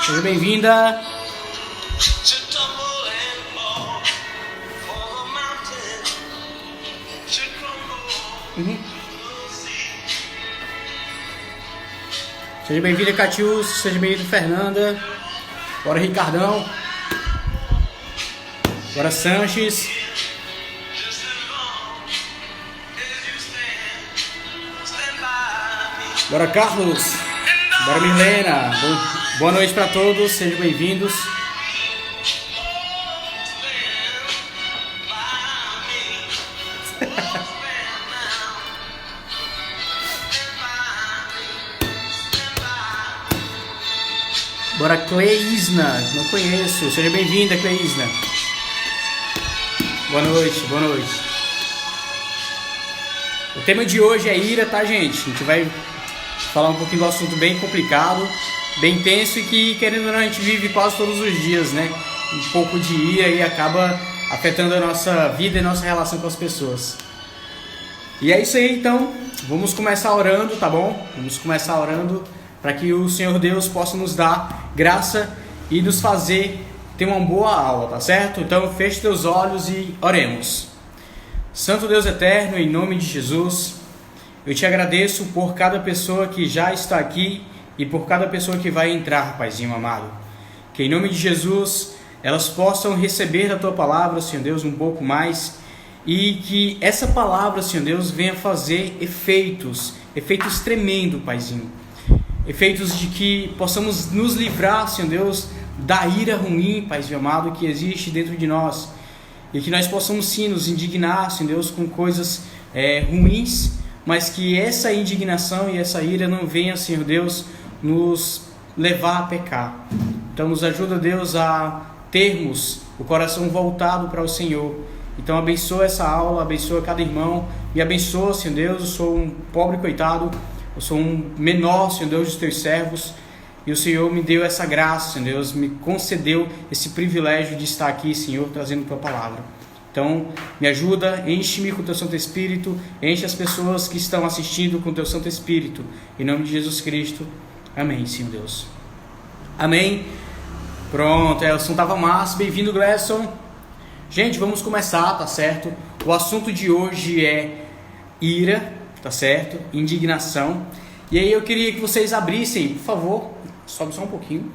Seja bem-vinda. Seja bem-vinda, Catius. Seja bem-vinda, Fernanda. Bora, Ricardão. Bora, Sanches. Bora, Carlos. Bora, Milena. Boa noite para todos. Sejam bem-vindos. Bora, Cleisna. Não conheço. Seja bem-vinda, Cleisna. Boa noite, boa noite. O tema de hoje é ira, tá, gente? A gente vai falar um pouquinho do assunto bem complicado, bem tenso e que, querendo ou não, a gente vive quase todos os dias, né? Um pouco de ira e acaba afetando a nossa vida e nossa relação com as pessoas. E é isso aí, então. Vamos começar orando, tá bom? Vamos começar orando para que o Senhor Deus possa nos dar graça e nos fazer ter uma boa aula, tá certo? Então feche teus olhos e oremos. Santo Deus eterno, em nome de Jesus, eu te agradeço por cada pessoa que já está aqui e por cada pessoa que vai entrar, Paizinho amado. Que em nome de Jesus elas possam receber da tua palavra, Senhor Deus, um pouco mais e que essa palavra, Senhor Deus, venha fazer efeitos tremendos, Paizinho. Efeitos de que possamos nos livrar, Senhor Deus, da ira ruim, Paizinho amado, que existe dentro de nós. E que nós possamos sim nos indignar, Senhor Deus, com coisas ruins, mas que essa indignação e essa ira não venha, Senhor Deus, nos levar a pecar. Então nos ajuda, Deus, a termos o coração voltado para o Senhor. Então abençoa essa aula, abençoa cada irmão e abençoa, Senhor Deus, eu sou um pobre coitado, eu sou um menor, Senhor Deus, dos teus servos. E o Senhor me deu essa graça, Senhor Deus, me concedeu esse privilégio de estar aqui, Senhor, trazendo a tua palavra. Então, me ajuda, enche-me com o teu Santo Espírito, enche as pessoas que estão assistindo com o teu Santo Espírito. Em nome de Jesus Cristo. Amém, Senhor Deus. Amém. Pronto, o som estava massa. Bem-vindo, Gleison. Gente, vamos começar, tá certo? O assunto de hoje é ira, tá certo? Indignação. E aí eu queria que vocês abrissem, por favor, sobe só um pouquinho.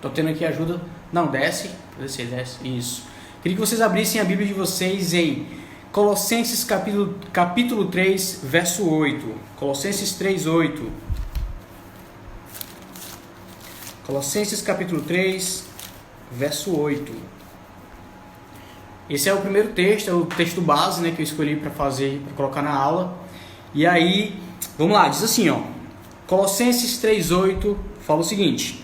Tô tendo aqui ajuda. Não, desce. Desce. Isso. Queria que vocês abrissem a Bíblia de vocês em Colossenses capítulo 3, verso 8. Colossenses 3, 8. Colossenses capítulo 3, verso 8. Esse é o primeiro texto, é o texto base, né, que eu escolhi para colocar na aula. E aí, vamos lá, diz assim, ó. Colossenses 3,8 fala o seguinte: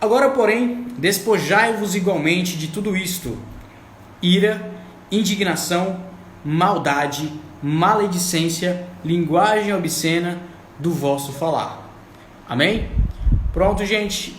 agora, porém, despojai-vos igualmente de tudo isto: ira, indignação, maldade, maledicência, linguagem obscena do vosso falar. Amém? Pronto, gente.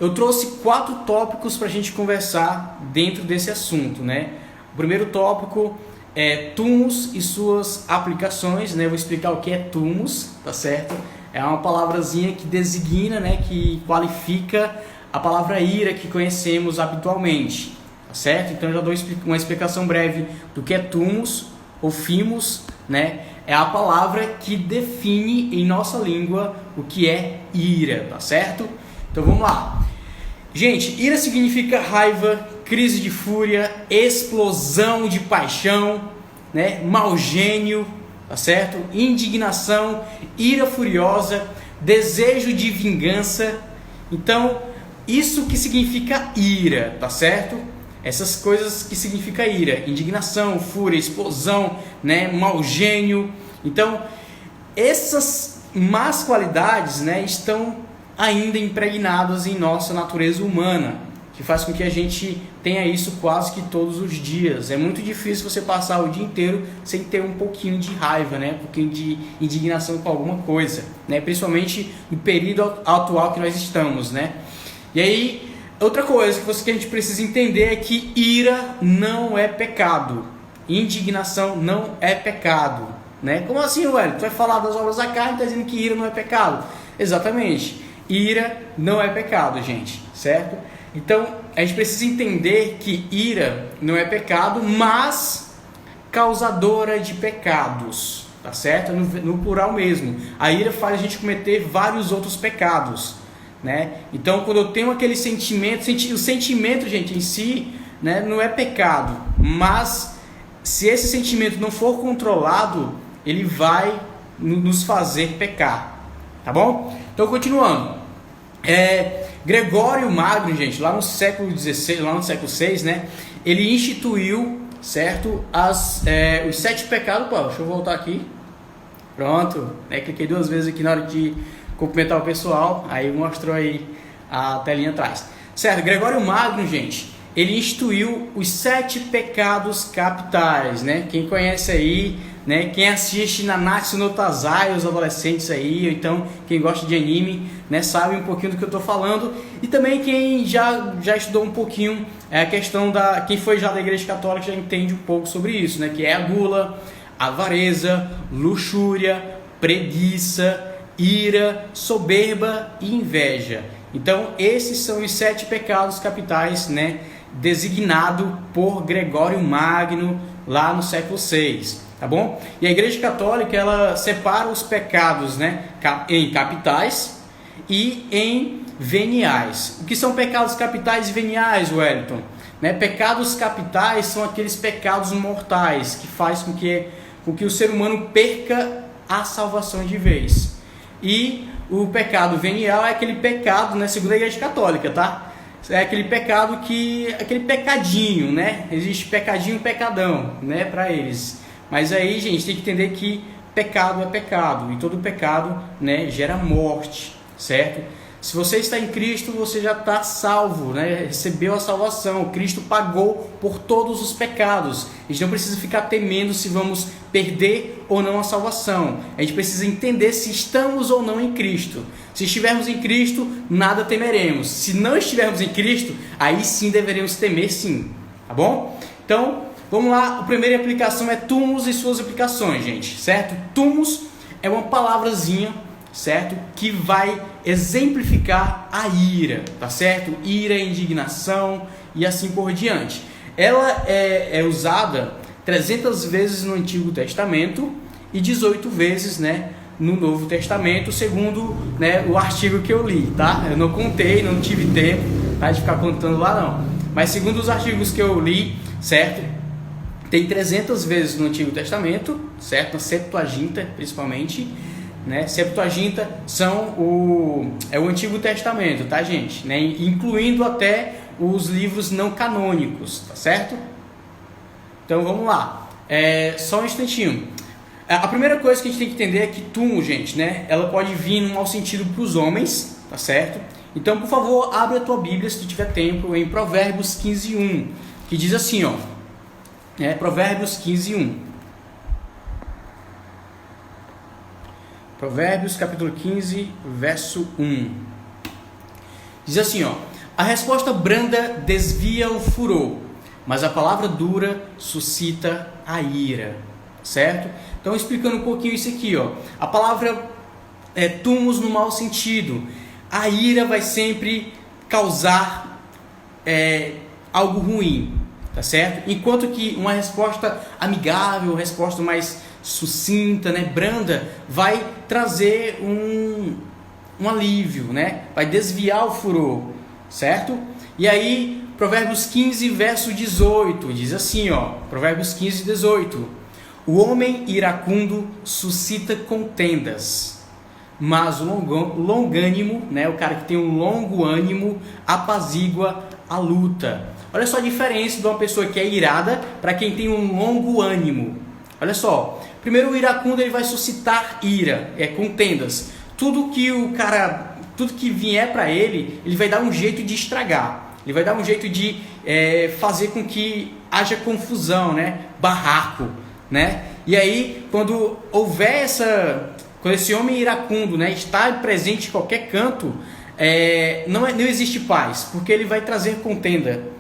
Eu trouxe 4 tópicos para a gente conversar dentro desse assunto, né? O primeiro tópico é túmulos e suas aplicações, né? Eu vou explicar o que é túmulos, tá certo? É uma palavrazinha que designa, né? Que qualifica a palavra ira que conhecemos habitualmente, tá certo? Então eu já dou uma explicação breve do que é túmulos ou fimos, né? É a palavra que define em nossa língua o que é ira, tá certo? Então vamos lá. Gente, ira significa raiva, crise de fúria, explosão de paixão, né? Mau gênio, tá certo? Indignação, ira furiosa, desejo de vingança. Então, isso que significa ira, tá certo? Essas coisas que significa ira: indignação, fúria, explosão, né? Mau gênio. Então, essas más qualidades, né, estão ainda impregnadas em nossa natureza humana, que faz com que a gente tenha isso quase que todos os dias. É muito difícil você passar o dia inteiro sem ter um pouquinho de raiva, né? Um pouquinho de indignação com alguma coisa, né? Principalmente no período atual que nós estamos, né? E aí, outra coisa que a gente precisa entender é que ira não é pecado, indignação não é pecado, né? Como assim, velho? Tu vai falar das obras da carne e tá dizendo que ira não é pecado? Exatamente. ira não é pecado, gente, certo? Então, a gente precisa entender que ira não é pecado, mas causadora de pecados, tá certo? No plural mesmo. A ira faz a gente cometer vários outros pecados, né? Então, quando eu tenho aquele sentimento, o sentimento, gente, em si, né, não é pecado, mas se esse sentimento não for controlado, ele vai nos fazer pecar, tá bom? Então, continuando. Gregório Magno, gente, lá no século XVI, lá no século VI, né, ele instituiu, certo, os 7 pecados. Pô, deixa eu voltar aqui. Pronto, né, cliquei 2 vezes aqui na hora de cumprimentar o pessoal, aí mostrou aí a telinha atrás. Certo, Gregório Magno, gente, ele instituiu os 7 pecados capitais, né? Quem conhece aí, né? Quem assiste Nanatsu no Taizai, os adolescentes aí, ou então quem gosta de anime, né? Sabe um pouquinho do que eu estou falando. E também quem já estudou um pouquinho a questão quem foi já da Igreja Católica já entende um pouco sobre isso, né? Que é a gula, avareza, luxúria, preguiça, ira, soberba e inveja. Então esses são os 7 pecados capitais, né? Designado por Gregório Magno lá no século VI, tá bom? E a Igreja Católica, ela separa os pecados, né, em capitais e em veniais. O que são pecados capitais e veniais, Wellington? Né, pecados capitais são aqueles pecados mortais que faz com que o ser humano perca a salvação de vez. E o pecado venial é aquele pecado, né, segundo a Igreja Católica, tá? É aquele pecado aquele pecadinho, né? Existe pecadinho e pecadão, né, para eles. Mas aí, gente, tem que entender que pecado é pecado e todo pecado, né, gera morte, certo? Se você está em Cristo, você já está salvo, né? Recebeu a salvação. Cristo pagou por todos os pecados. A gente não precisa ficar temendo se vamos perder ou não a salvação. A gente precisa entender se estamos ou não em Cristo. Se estivermos em Cristo, nada temeremos. Se não estivermos em Cristo, aí sim deveremos temer, sim. Tá bom? Então, vamos lá. A primeira aplicação é túmulos e suas aplicações, gente. Certo? Túmulos é uma palavrazinha, certo? Que vai exemplificar a ira, tá certo? Ira, indignação e assim por diante. Ela é usada 300 vezes no Antigo Testamento e 18 vezes, né, no Novo Testamento, segundo, né, o artigo que eu li, tá? Eu não contei, não tive tempo, tá, de ficar contando lá não. Mas segundo os artigos que eu li, certo? Tem 300 vezes no Antigo Testamento, certo? Na Septuaginta, principalmente, né? Septuaginta é o Antigo Testamento, tá, gente? Né? Incluindo até os livros não canônicos, tá certo? Então vamos lá, só um instantinho. A primeira coisa que a gente tem que entender é que túmulo, gente, né? Ela pode vir num mau sentido para os homens, tá certo? Então, por favor, abre a tua Bíblia, se tu tiver tempo, em Provérbios 15:1, que diz assim, ó, Provérbios 15:1. Provérbios capítulo 15, verso 1. Diz assim, ó: a resposta branda desvia o furor, mas a palavra dura suscita a ira. Certo? Então, explicando um pouquinho isso aqui, ó. A palavra túmulos no mau sentido. A ira vai sempre causar algo ruim, tá certo? Enquanto que uma resposta amigável, uma resposta mais sucinta, né, branda, vai trazer um alívio, né? Vai desviar o furor, certo? E aí, Provérbios 15, verso 18, diz assim, ó, Provérbios 15, 18: o homem iracundo suscita contendas, mas o longânimo, né, o cara que tem um longo ânimo, apazigua a luta. Olha só a diferença de uma pessoa que é irada para quem tem um longo ânimo. Olha só, primeiro o iracundo ele vai suscitar ira, contendas. Tudo que vier para ele vai dar um jeito de estragar. Ele vai dar um jeito de fazer com que haja confusão, né, barraco, né? E aí, quando esse homem iracundo, né, está presente em qualquer canto, não existe paz, porque ele vai trazer contenda.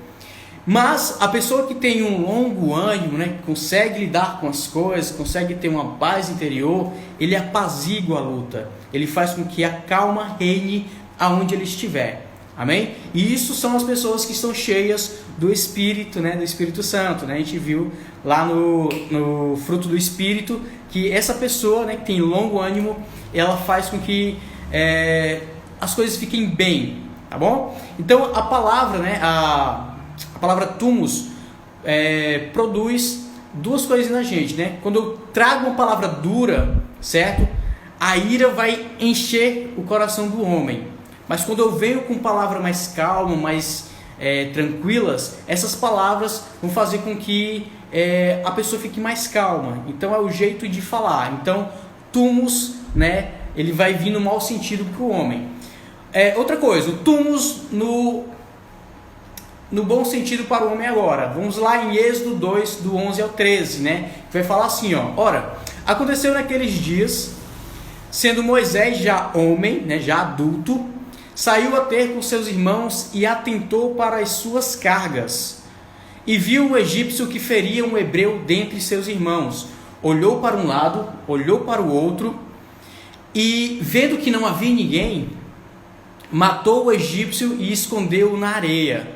Mas a pessoa que tem um longo ânimo, né, que consegue lidar com as coisas, consegue ter uma paz interior, ele apazigua a luta. Ele faz com que a calma reine aonde ele estiver. Amém? E isso são as pessoas que estão cheias do Espírito, né? Do Espírito Santo, né? A gente viu lá no fruto do Espírito que essa pessoa, né, que tem longo ânimo, ela faz com que as coisas fiquem bem, tá bom? Então a palavra, né, a palavra tumus produz duas coisas na gente, né? Quando eu trago uma palavra dura, certo? A ira vai encher o coração do homem. Mas quando eu venho com palavras mais calmas, mais tranquilas, essas palavras vão fazer com que a pessoa fique mais calma. Então é o jeito de falar. Então, tumus, né, ele vai vir no mau sentido para o homem. Outra coisa, o tumus no bom sentido para o homem agora. Vamos lá em Êxodo 2, do 11 ao 13, né? Que vai falar assim, ó. Ora, aconteceu naqueles dias, sendo Moisés já homem, né, já adulto, saiu a ter com seus irmãos e atentou para as suas cargas. E viu um egípcio que feria um hebreu dentre seus irmãos. Olhou para um lado, olhou para o outro, e vendo que não havia ninguém, matou o egípcio e escondeu-o na areia.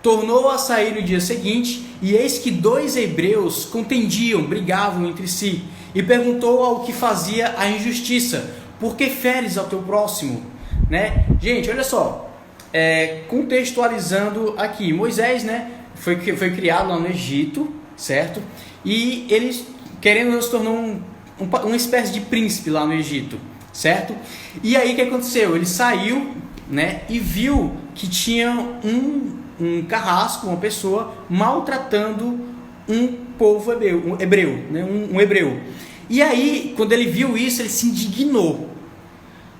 Tornou a sair no dia seguinte, e eis que 2 hebreus contendiam, brigavam entre si, e perguntou ao que fazia a injustiça: por que feres ao teu próximo? Né? Gente, olha só, contextualizando aqui, Moisés, né, foi criado lá no Egito, certo? E ele, querendo ou não, se tornou uma espécie de príncipe lá no Egito, certo? E aí o que aconteceu? Ele saiu, né, e viu que tinha um carrasco, uma pessoa maltratando um povo hebreu, né, um hebreu. E aí, quando ele viu isso, ele se indignou.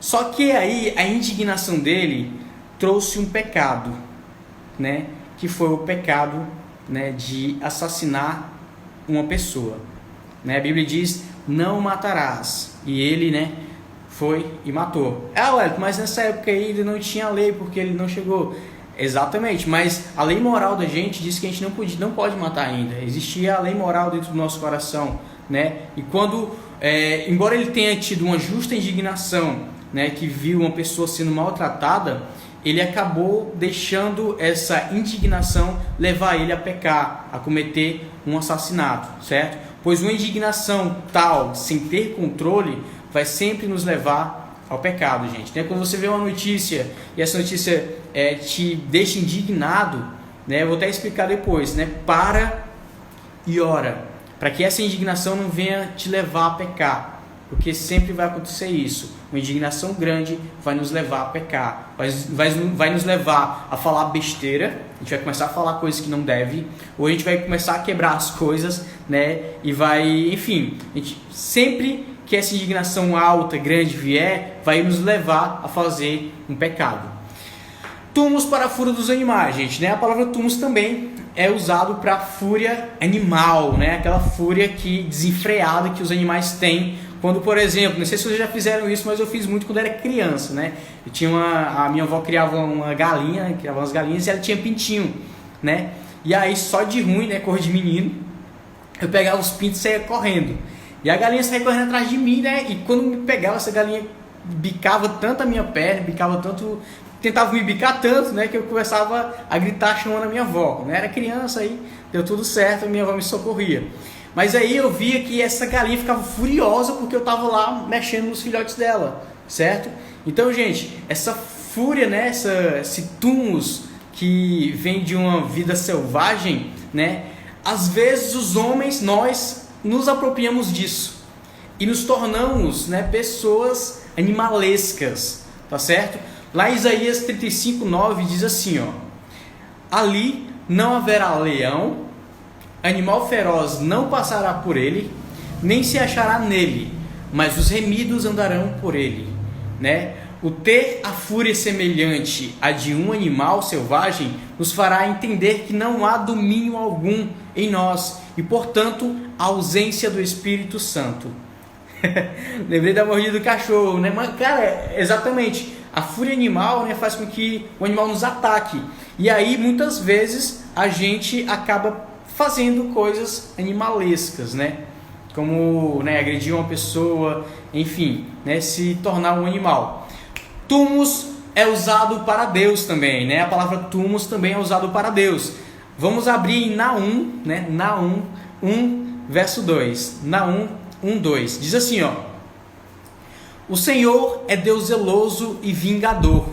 Só que aí a indignação dele trouxe um pecado, né, que foi o pecado, né, de assassinar uma pessoa, né? A Bíblia diz: não matarás. E ele, né, foi e matou. Mas nessa época aí ele não tinha lei porque ele não chegou. Exatamente, mas a lei moral da gente diz que a gente não pode matar ainda. Existia a lei moral dentro do nosso coração, né? E quando, embora ele tenha tido uma justa indignação, né, que viu uma pessoa sendo maltratada, ele acabou deixando essa indignação levar ele a pecar, a cometer um assassinato, certo? Pois uma indignação tal, sem ter controle, vai sempre nos levar ao pecado, gente. Né? Quando você vê uma notícia e essa notícia te deixa indignado, né, eu vou até explicar depois, né? Para e ora, para que essa indignação não venha te levar a pecar. Porque sempre vai acontecer isso. Uma indignação grande vai nos levar a pecar, vai nos levar a falar besteira. A gente vai começar a falar coisas que não deve, ou a gente vai começar a quebrar as coisas, né? E vai, enfim, sempre que essa indignação alta, grande vier, vai nos levar a fazer um pecado. Tumus para a fúria dos animais, gente, né? A palavra tumus também é usado para fúria animal, né? Aquela fúria desenfreada que os animais têm. Quando, por exemplo, não sei se vocês já fizeram isso, mas eu fiz muito quando era criança, né? A minha avó criava uma galinha, né? Criava umas galinhas e ela tinha pintinho, né? E aí, só de ruim, né? Cor de menino, eu pegava os pintos e saía correndo. E a galinha saía correndo atrás de mim, né? E quando me pegava, essa galinha bicava tanto a minha perna, tentava me bicar tanto, né? Que eu começava a gritar chamando a minha avó. Né? Era criança aí, deu tudo certo, a minha avó me socorria. Mas aí eu via que essa galinha ficava furiosa porque eu estava lá mexendo nos filhotes dela, certo? Então, gente, essa fúria, né, esse tumus que vem de uma vida selvagem, né, às vezes os homens, nós nos apropriamos disso e nos tornamos, né, pessoas animalescas, tá certo? Lá em Isaías 35:9 diz assim, ó: ali não haverá leão, animal feroz não passará por ele, nem se achará nele, mas os remidos andarão por ele, né? O ter a fúria semelhante à de um animal selvagem nos fará entender que não há domínio algum em nós e, portanto, a ausência do Espírito Santo. Lembrei da mordida do cachorro, né? Mas, cara, exatamente, a fúria animal, né, faz com que o animal nos ataque. E aí, muitas vezes, a gente acaba fazendo coisas animalescas, né? Como, né, agredir uma pessoa, enfim, né, se tornar um animal. Tumus é usado para Deus também, né? A palavra tumos também é usado para Deus. Vamos abrir em Naum, né? Naum 1, verso 2. Naum 1, 2. Diz assim, ó: o Senhor é Deus zeloso e vingador.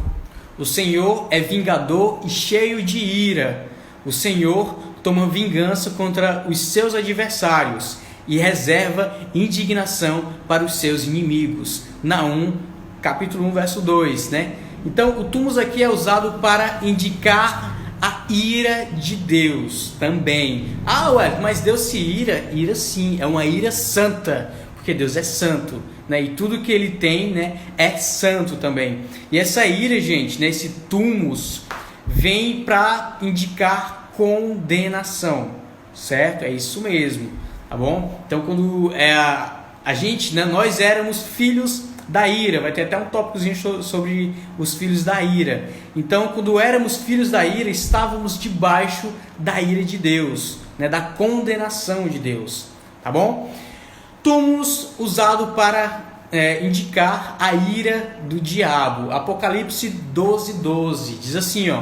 O Senhor é vingador e cheio de ira. O Senhor toma vingança contra os seus adversários e reserva indignação para os seus inimigos. Naum, capítulo 1, verso 2, né? Então, o tumos aqui é usado para indicar a ira de Deus também. Ah, ué, mas Deus se ira? Ira sim, é uma ira santa, porque Deus é santo, né? E tudo que Ele tem, né, é santo também. E essa ira, gente, né, esse tumos, vem para indicar condenação, certo? É isso mesmo, tá bom? Então, quando a gente, né, nós éramos filhos da ira, vai ter até um tópicozinho sobre os filhos da ira. Então, quando éramos filhos da ira, estávamos debaixo da ira de Deus, né, da condenação de Deus, tá bom? Tumos usado para indicar a ira do diabo. Apocalipse 12, 12 diz assim, ó: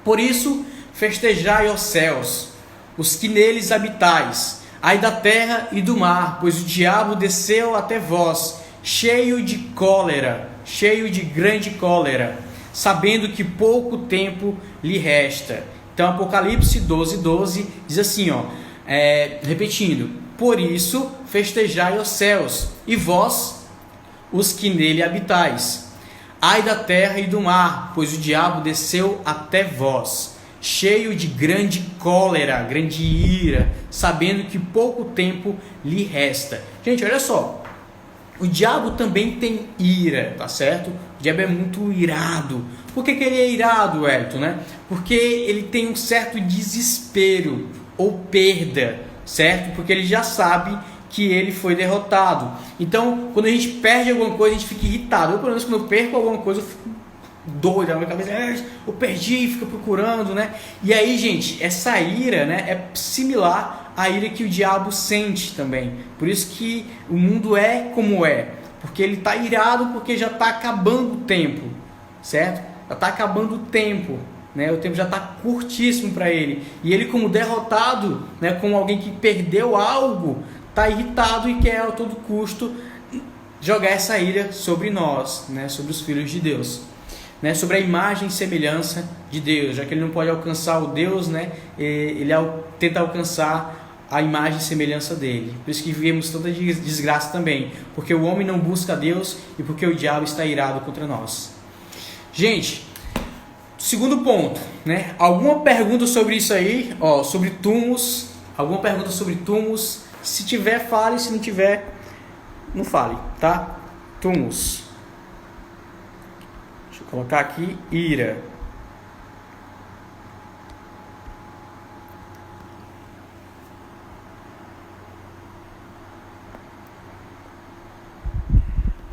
por isso festejai, ó céus, os que neles habitais, ai da terra e do mar, pois o diabo desceu até vós, cheio de cólera, cheio de grande cólera, sabendo que pouco tempo lhe resta. Então, Apocalipse 12, 12 diz assim, ó, repetindo: por isso festejai os céus, e vós, os que nele habitais, ai da terra e do mar, pois o diabo desceu até vós, cheio de grande cólera, grande ira, sabendo que pouco tempo lhe resta. Gente, olha só, o diabo também tem ira, tá certo? O diabo é muito irado. Por que ele é irado, Elton, né? Porque ele tem um certo desespero ou perda, certo? Porque ele já sabe que ele foi derrotado. Então, quando a gente perde alguma coisa, a gente fica irritado. Eu, pelo menos, quando eu perco alguma coisa, eu fico doido na minha cabeça. Eu perdi, fica procurando, né? E aí, gente, essa ira, né, é similar à ira que o diabo sente também. Por isso que o mundo é como é. Porque ele está irado, porque já está acabando o tempo, certo? Já está acabando o tempo, né? O tempo já está curtíssimo para ele. E ele, como derrotado, né, como alguém que perdeu algo, está irritado e quer a todo custo jogar essa ira sobre nós, né, sobre os filhos de Deus, né, sobre a imagem e semelhança de Deus, já que ele não pode alcançar o Deus, né, ele tenta alcançar a imagem e semelhança dele. Por isso que vivemos tanta desgraça também, porque o homem não busca Deus e porque o diabo está irado contra nós. Gente, segundo ponto, né, alguma pergunta sobre isso aí, ó, sobre tumos? Alguma pergunta sobre tumos? Se tiver, fale. Se não tiver, não fale, tá? Tumos. Deixa eu colocar aqui, ira.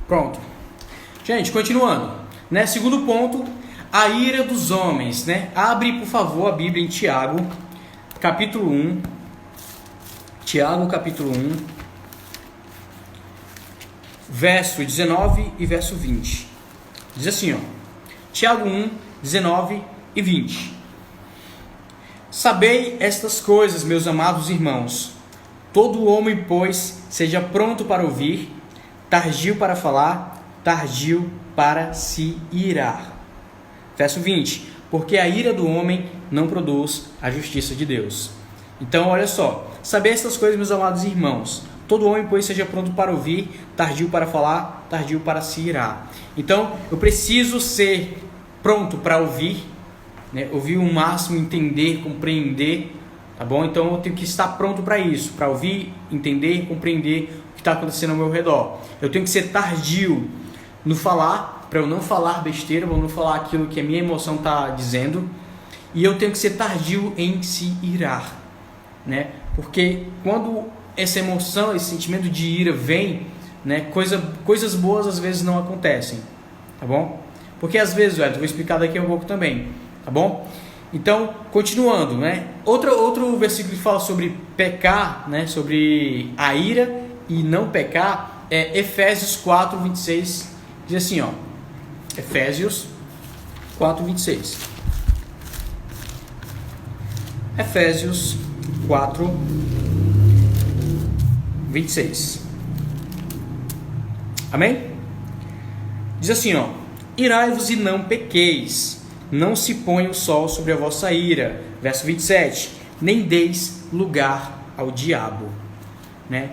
Pronto. Gente, continuando, né? Segundo ponto, a ira dos homens, né? Abre, por favor, a Bíblia em Tiago, capítulo 1. Tiago, capítulo 1, verso 19 e verso 20. Diz assim, ó. Tiago 1, 19 e 20. Sabei estas coisas, meus amados irmãos. Todo homem, pois, seja pronto para ouvir, tardio para falar, tardio para se irar. Verso 20. Porque a ira do homem não produz a justiça de Deus. Então, olha só. Saber estas coisas, meus amados irmãos. Todo homem, pois, seja pronto para ouvir, tardio para falar, tardio para se irar. Então, eu preciso ser pronto para ouvir, né? Ouvir o máximo, entender, compreender, tá bom? Então, eu tenho que estar pronto para isso, para ouvir, entender, compreender o que está acontecendo ao meu redor. Eu tenho que ser tardio no falar, para eu não falar besteira, para eu não falar aquilo que a minha emoção está dizendo. E eu tenho que ser tardio em se irar, né? Porque quando essa emoção, esse sentimento de ira vem, né, coisas boas às vezes não acontecem, tá bom? Porque às vezes, eu vou explicar daqui a um pouco também, tá bom? Então, continuando, né? Outro versículo que fala sobre pecar, né, sobre a ira e não pecar, é Efésios 4, 26, diz assim, ó. Efésios 4:26. Efésios 4:26. Amém? Diz assim, ó: irai-vos e não pequeis, não se ponha o sol sobre a vossa ira. Verso 27. Nem deis lugar ao diabo, né?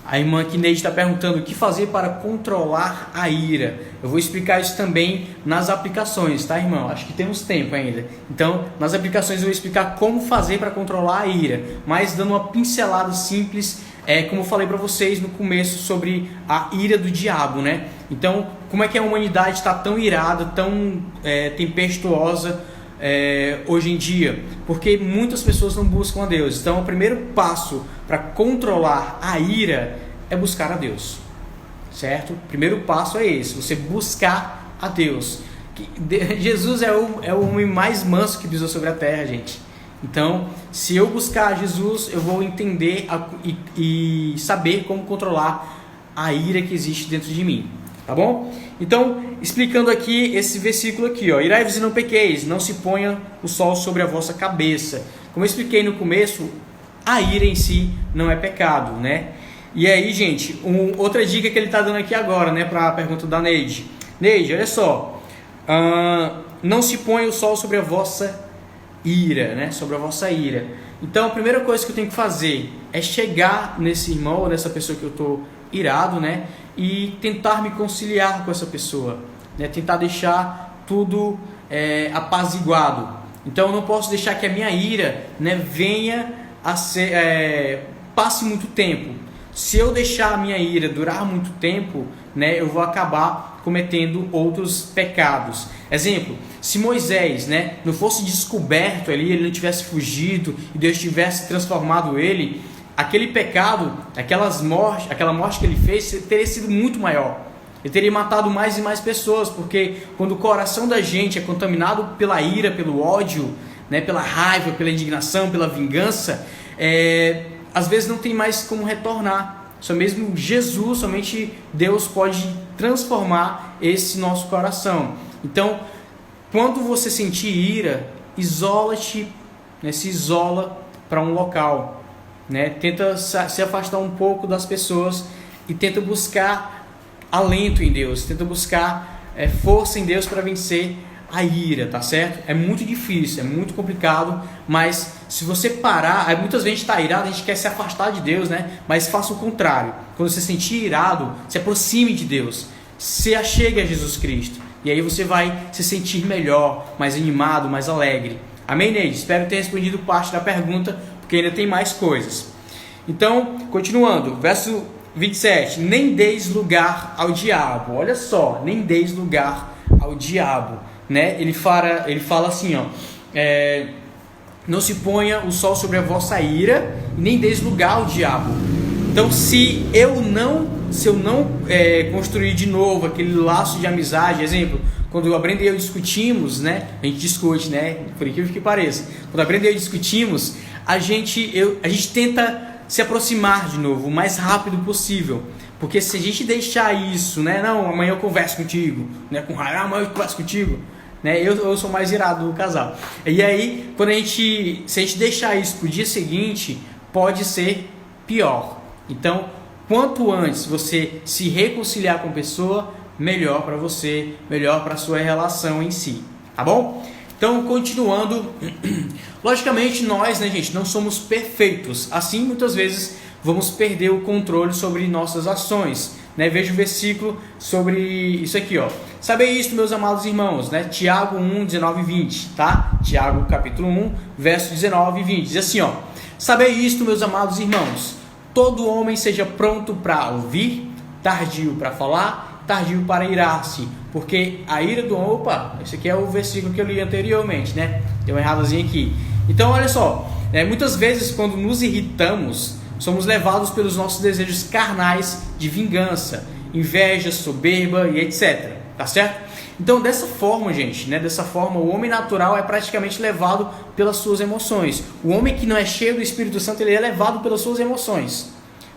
A irmã Kineide está perguntando o que fazer para controlar a ira. Eu vou explicar isso também nas aplicações, tá, irmão? Acho que temos tempo ainda. Então, nas aplicações eu vou explicar como fazer para controlar a ira, mas dando uma pincelada simples, como eu falei para vocês no começo sobre a ira do diabo, né? Então, como é que a humanidade está tão irada, tão tempestuosa hoje em dia? Porque muitas pessoas não buscam a Deus. Então o primeiro passo para controlar a ira é buscar a Deus, certo? O primeiro passo é esse, você buscar a Deus. Jesus é o homem mais manso que pisou sobre a terra, gente. Então, se eu buscar Jesus, eu vou entender e saber como controlar a ira que existe dentro de mim, tá bom? Então, explicando aqui esse versículo aqui, ó: irai-vos e não pequeis, não se ponha o sol sobre a vossa cabeça. Como eu expliquei no começo, a ira em si não é pecado, né? E aí, gente, outra dica que ele está dando aqui agora, né, para a pergunta da Neide. Neide, olha só, não se ponha o sol sobre a vossa ira, né? Sobre a vossa ira. Então, a primeira coisa que eu tenho que fazer é chegar nesse irmão ou nessa pessoa que eu estou irado, né? E tentar me conciliar com essa pessoa, né? Tentar deixar tudo apaziguado. Então eu não posso deixar que a minha ira, né, venha a ser, passe muito tempo. Se eu deixar a minha ira durar muito tempo, né, eu vou acabar cometendo outros pecados. Exemplo, se Moisés, né, não fosse descoberto ali, ele não tivesse fugido e Deus tivesse transformado ele, aquele pecado, aquela morte que ele fez teria sido muito maior. Ele teria matado mais e mais pessoas, porque quando o coração da gente é contaminado pela ira, pelo ódio, né, pela raiva, pela indignação, pela vingança, às vezes não tem mais como retornar. Só mesmo Jesus, somente Deus pode transformar esse nosso coração. Então, quando você sentir ira, isola-te, né, se isola para um local, né? Tenta se afastar um pouco das pessoas e tenta buscar alento em Deus, tenta buscar força em Deus para vencer a ira, tá certo? É muito difícil, é muito complicado, mas se você parar, muitas vezes a gente está irado, a gente quer se afastar de Deus, né? Mas faça o contrário. Quando você se sentir irado, se aproxime de Deus, se achegue a Jesus Cristo, e aí você vai se sentir melhor, mais animado, mais alegre. Amém, Neide? Espero ter respondido parte da pergunta, porque ainda tem mais coisas. Então, continuando, verso 27, nem deis lugar ao diabo. Olha só, nem deis lugar ao diabo, né? Ele fala assim, ó, não se ponha o sol sobre a vossa ira, nem deis lugar ao diabo. Então, se eu não construir de novo aquele laço de amizade, exemplo, quando a Brenda e eu discutimos, né? A gente discute, né? Por incrível que pareça. Quando a Brenda e eu discutimos, a gente tenta se aproximar de novo o mais rápido possível. Porque se a gente deixar isso, né? Não, amanhã eu converso contigo, né? Com raiva, amanhã eu converso contigo, né? Eu sou mais irado do casal. E aí, se a gente deixar isso pro dia seguinte, pode ser pior. Então, quanto antes você se reconciliar com a pessoa, melhor para você, melhor para a sua relação em si, tá bom? Então, continuando, logicamente nós, né, gente, não somos perfeitos, assim muitas vezes vamos perder o controle sobre nossas ações, né? Veja o versículo sobre isso aqui, ó. Sabei isto, meus amados irmãos, né? Tiago 1, 19 e 20, tá? Tiago capítulo 1, verso 19 e 20, diz assim, ó: sabei isto, meus amados irmãos, todo homem seja pronto para ouvir, tardio para falar, tardio para irar-se, porque a ira do homem... Opa, esse aqui é o versículo que eu li anteriormente, né? Deu uma erradazinha aqui. Então, olha só, muitas vezes quando nos irritamos, somos levados pelos nossos desejos carnais de vingança, inveja, soberba e etc. Tá certo? Então, dessa forma, gente, né? Dessa forma, o homem natural é praticamente levado pelas suas emoções. O homem que não é cheio do Espírito Santo, ele é levado pelas suas emoções,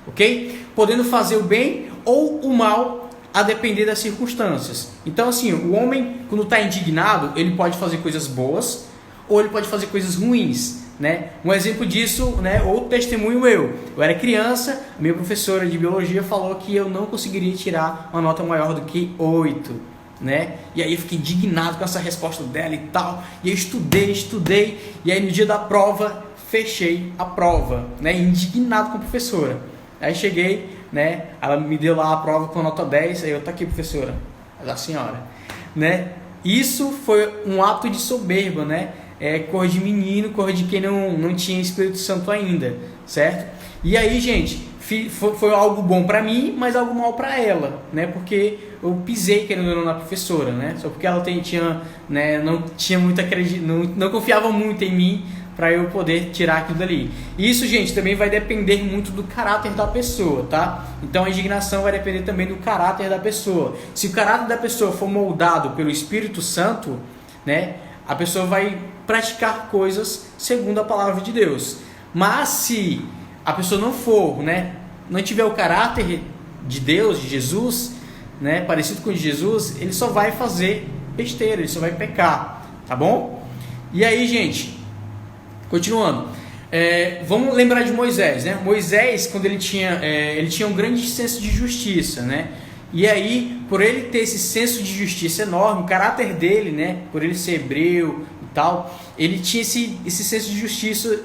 ok? Podendo fazer o bem ou o mal a depender das circunstâncias. Então assim, o homem quando está indignado, ele pode fazer coisas boas ou ele pode fazer coisas ruins, né? Um exemplo disso, né, outro testemunho eu era criança, minha professora de biologia falou que eu não conseguiria tirar uma nota maior do que 8, né? E aí eu fiquei indignado com essa resposta dela e tal, e eu estudei, e aí no dia da prova, fechei a prova, né, indignado com a professora. Aí cheguei, né, ela me deu lá a prova com nota 10, aí eu, tá aqui professora, da senhora, né? Isso foi um ato de soberba, né? Cor de menino, cor de quem não tinha Espírito Santo ainda, certo? E aí, gente, foi algo bom para mim, mas algo mal para ela, né? Porque eu pisei querendo ou não na professora, né? Só porque ela tinha, né, não tinha muita não confiava muito em mim para eu poder tirar aquilo dali. Isso, gente, também vai depender muito do caráter da pessoa, tá? Então a indignação vai depender também do caráter da pessoa. Se o caráter da pessoa for moldado pelo Espírito Santo, né, a pessoa vai praticar coisas segundo a palavra de Deus. Mas se a pessoa não for, né, não tiver o caráter de Deus, de Jesus, né, parecido com o de Jesus, ele só vai fazer besteira, ele só vai pecar, tá bom? E aí, gente, continuando, vamos lembrar de Moisés, né? Moisés, quando ele tinha um grande senso de justiça, né? E aí, por ele ter esse senso de justiça enorme, o caráter dele, né, por ele ser hebreu e tal, ele tinha esse senso de justiça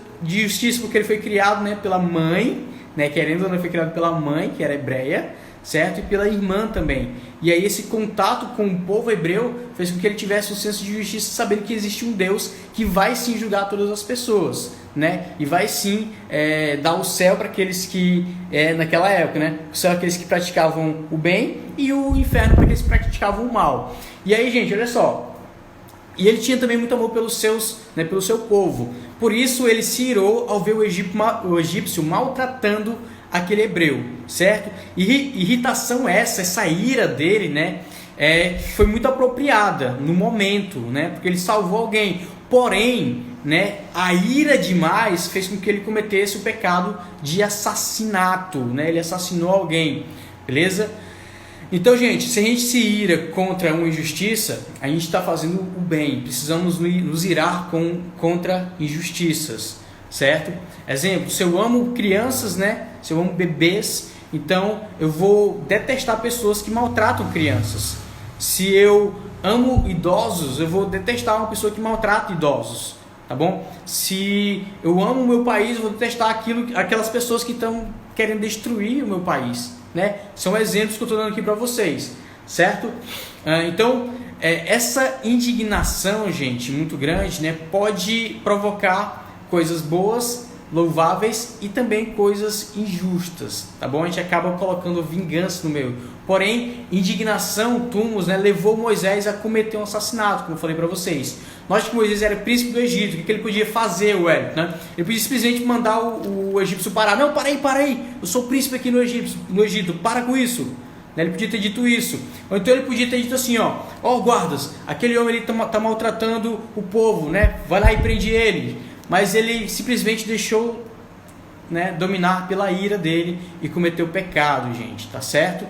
porque ele foi criado, né, pela mãe, né, querendo ou não, foi criado pela mãe, que era hebreia, certo? E pela irmã também. E aí esse contato com o povo hebreu fez com que ele tivesse um senso de justiça, sabendo que existe um Deus que vai sim julgar todas as pessoas, né? E vai sim dar o céu para aqueles que, naquela época, né? O céu aqueles que praticavam o bem e o inferno para aqueles que praticavam o mal. E aí, gente, olha só. E ele tinha também muito amor pelos pelo seu povo. Por isso ele se irou ao ver o egípcio maltratando aquele hebreu, certo? Irritação essa ira dele, né, foi muito apropriada no momento, né, porque ele salvou alguém. Porém, né, a ira demais fez com que ele cometesse o pecado de assassinato, né? Ele assassinou alguém, beleza? Então, gente, se a gente se ira contra uma injustiça, a gente está fazendo o bem. Precisamos nos irar contra injustiças, certo? Exemplo, se eu amo crianças, né? Se eu amo bebês, então eu vou detestar pessoas que maltratam crianças. Se eu amo idosos, eu vou detestar uma pessoa que maltrata idosos, tá bom? Se eu amo o meu país, eu vou detestar aquelas pessoas que estão querendo destruir o meu país, né? São exemplos que eu estou dando aqui para vocês, certo? Então, essa indignação, gente, muito grande, né, pode provocar coisas boas, louváveis e também coisas injustas, tá bom? A gente acaba colocando vingança no meio. Porém, indignação, tumos, né, levou Moisés a cometer um assassinato, como eu falei para vocês. Nós que Moisés era príncipe do Egito, o que ele podia fazer, né? Ele podia simplesmente mandar o egípcio parar. Não, para aí, eu sou príncipe aqui no Egito, para com isso. Ele podia ter dito isso. Ou então ele podia ter dito assim, ó guardas, aquele homem ele tá maltratando o povo, né? Vai lá e prende ele. Mas ele simplesmente deixou, né, dominar pela ira dele e cometeu pecado, gente, tá certo?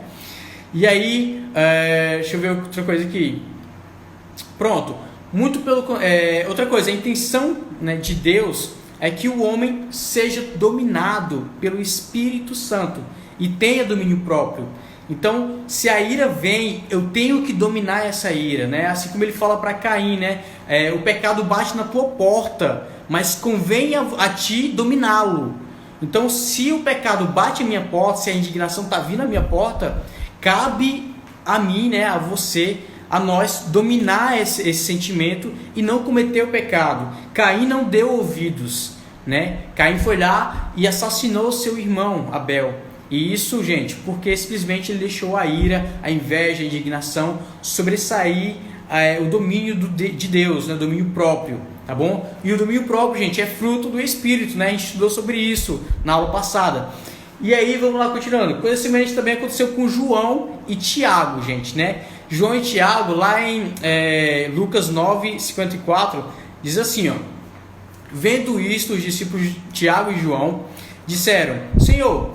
E aí, deixa eu ver outra coisa aqui. Pronto. Outra coisa, a intenção, né, de Deus é que o homem seja dominado pelo Espírito Santo e tenha domínio próprio. Então, se a ira vem, eu tenho que dominar essa ira, né? Assim como ele fala para Caim, né? O pecado bate na tua porta, mas convém a ti dominá-lo. Então, se o pecado bate a minha porta, se a indignação está vindo à minha porta, cabe a mim, né, a você, a nós dominar esse sentimento e não cometer o pecado. Caim não deu ouvidos, né? Caim foi lá e assassinou seu irmão Abel. E isso, gente, porque simplesmente ele deixou a ira, a inveja, a indignação sobressair o domínio de Deus, né? O domínio próprio, tá bom? E o domínio próprio, gente, é fruto do Espírito, né? A gente estudou sobre isso na aula passada. E aí, vamos lá, continuando. Coisa semelhante também aconteceu com João e Tiago, gente, né? João e Tiago, lá em Lucas 9:54, diz assim, ó: vendo isto, os discípulos Tiago e João disseram: Senhor,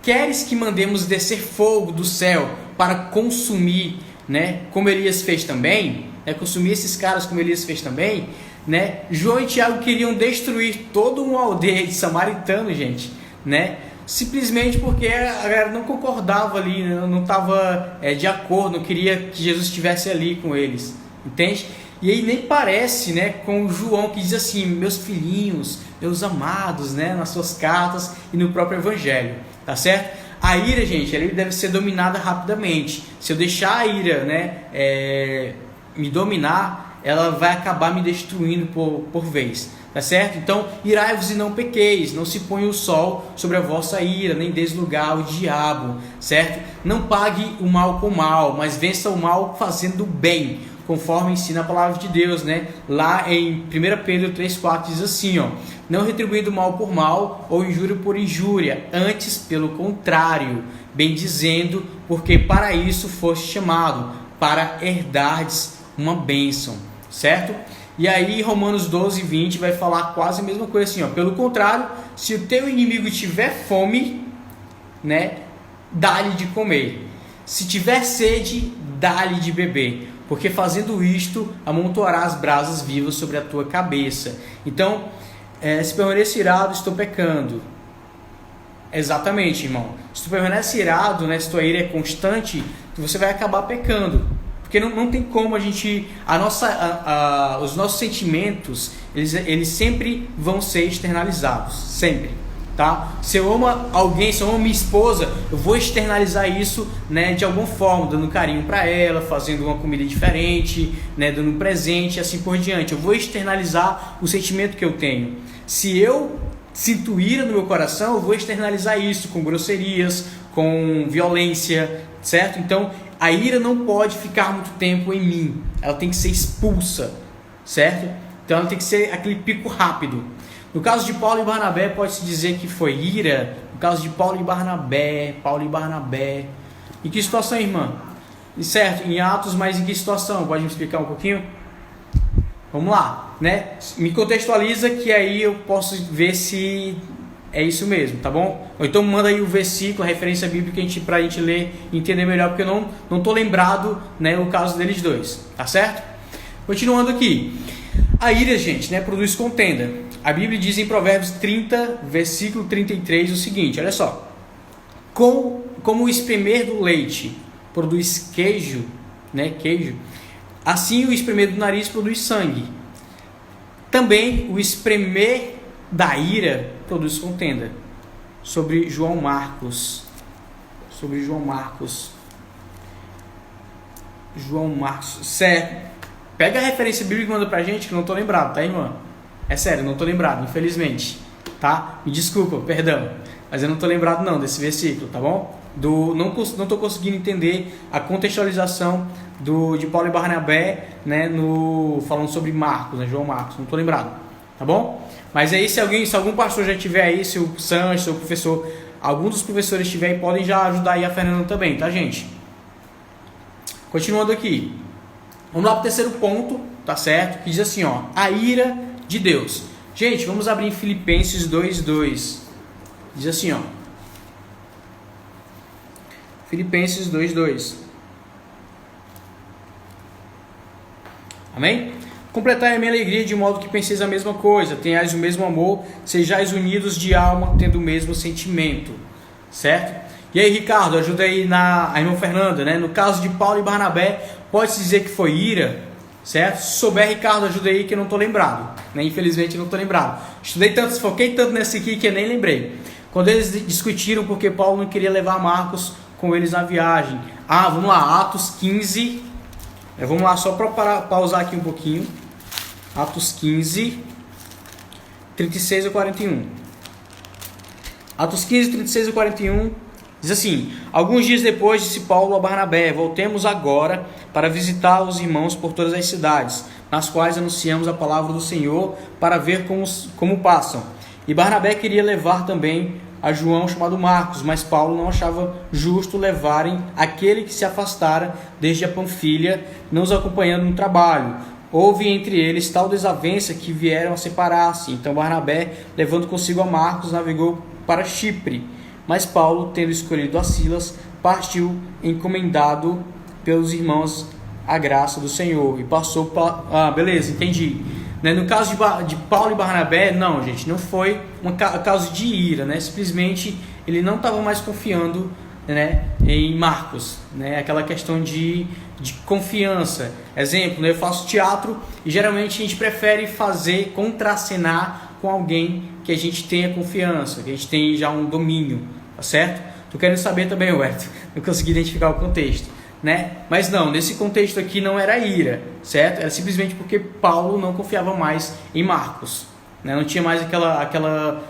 queres que mandemos descer fogo do céu para consumir, né, como Elias fez também, consumir esses caras como Elias fez também, né? João e Tiago queriam destruir toda uma aldeia de samaritanos, gente, né? Simplesmente porque a galera não concordava ali, não estava de acordo, não queria que Jesus estivesse ali com eles, entende? E aí nem parece, né, com João, que diz assim, meus filhinhos, meus amados, né, nas suas cartas e no próprio evangelho, tá certo? A ira, gente, ela deve ser dominada rapidamente. Se eu deixar a ira, né, me dominar, ela vai acabar me destruindo por vez. Tá certo? Então, irai-vos e não pequeis, não se ponha o sol sobre a vossa ira, nem deis lugar ao diabo, certo? Não pague o mal com o mal, mas vença o mal fazendo o bem, conforme ensina a palavra de Deus, né? Lá em 1 Pedro 3,4 diz assim, ó, não retribuindo mal por mal, ou injúria por injúria, antes pelo contrário, bem dizendo, porque para isso foste chamado, para herdardes uma bênção, certo? E aí Romanos 12:20 vai falar quase a mesma coisa assim, ó. Pelo contrário, se o teu inimigo tiver fome, né, dá-lhe de comer. Se tiver sede, dá-lhe de beber. Porque fazendo isto, amontoarás brasas vivas sobre a tua cabeça. Então, se permanece irado, estou pecando. Exatamente, irmão. Se tu permanece irado, né, se tua ira é constante, você vai acabar pecando. Porque não tem como a gente... os nossos sentimentos, eles sempre vão ser externalizados. Sempre. Tá? Se eu amo alguém, se eu amo minha esposa, eu vou externalizar isso, né, de alguma forma, dando carinho para ela, fazendo uma comida diferente, né, dando um presente e assim por diante. Eu vou externalizar o sentimento que eu tenho. Se eu sinto ira no meu coração, eu vou externalizar isso com grosserias, com violência, certo? Então, a ira não pode ficar muito tempo em mim. Ela tem que ser expulsa, certo? Então, ela tem que ser aquele pico rápido. No caso de Paulo e Barnabé, pode-se dizer que foi ira. No caso de Paulo e Barnabé. Em que situação, irmã? Certo, em Atos, mas em que situação? Pode me explicar um pouquinho? Vamos lá, né? Me contextualiza que aí eu posso ver se é isso mesmo, tá bom? Ou então manda aí o versículo, a referência bíblica pra gente ler e entender melhor, porque eu não tô lembrado, né, o caso deles dois, tá certo? Continuando aqui. A ira, gente, né, produz contenda. A Bíblia diz em Provérbios 30, versículo 33 o seguinte, olha só. Como o espremer do leite produz queijo, né, assim o espremer do nariz produz sangue. Também o espremer da ira produz contenda. Sobre João Marcos. Certo. Pega a referência bíblica e manda pra gente, que eu não tô lembrado, tá, irmã? É sério, não tô lembrado, infelizmente. Tá? Me desculpa, perdão. Mas eu não tô lembrado não desse versículo, tá bom? Não tô conseguindo entender a contextualização de Paulo e Barnabé, né, falando sobre Marcos, né, João Marcos. Não tô lembrado, tá bom? Mas aí se algum pastor já tiver aí, se o Sancho, se o professor, algum dos professores tiver aí, podem já ajudar aí a Fernanda também, tá, gente? Continuando aqui. Vamos lá pro terceiro ponto, tá certo? Que diz assim, ó, a ira de Deus. Gente, vamos abrir em Filipenses 2:2. Diz assim, ó. Filipenses 2:2. Amém? Completai a minha alegria de modo que penseis a mesma coisa, tenhais o mesmo amor, sejais unidos de alma, tendo o mesmo sentimento. Certo? E aí, Ricardo, ajuda aí a irmã Fernanda, né? No caso de Paulo e Barnabé, pode-se dizer que foi ira, certo? Se souber, Ricardo, ajuda aí que eu não estou lembrado, né? Infelizmente eu não estou lembrado. Estudei tanto, foquei tanto nesse aqui que eu nem lembrei. Quando eles discutiram porque Paulo não queria levar Marcos com eles na viagem. Vamos lá, Atos 15. Vamos lá, só para pausar aqui um pouquinho. Atos 15, 36 a 41. Atos 15, 36 a 41. Diz assim, alguns dias depois disse Paulo a Barnabé, voltemos agora para visitar os irmãos por todas as cidades, nas quais anunciamos a palavra do Senhor, para ver como passam. E Barnabé queria levar também a João chamado Marcos, mas Paulo não achava justo levarem aquele que se afastara desde a Panfilha, não os acompanhando no trabalho. Houve entre eles tal desavença que vieram a separar-se. Então Barnabé, levando consigo a Marcos, navegou para Chipre. Mas Paulo, tendo escolhido a Silas, partiu encomendado pelos irmãos a graça do Senhor e passou para... beleza, entendi. Né? No caso de Paulo e Barnabé, não, gente, não foi um caso de ira, né? Simplesmente ele não estava mais confiando, né, em Marcos, né? Aquela questão de confiança. Exemplo, né? Eu faço teatro e geralmente a gente prefere contracenar com alguém que a gente tenha confiança, que a gente tenha já um domínio, tá certo? Tô querendo saber também, Huerto, não consegui identificar o contexto, né? Mas não, nesse contexto aqui não era ira, certo? Era simplesmente porque Paulo não confiava mais em Marcos, né? Não tinha mais aquela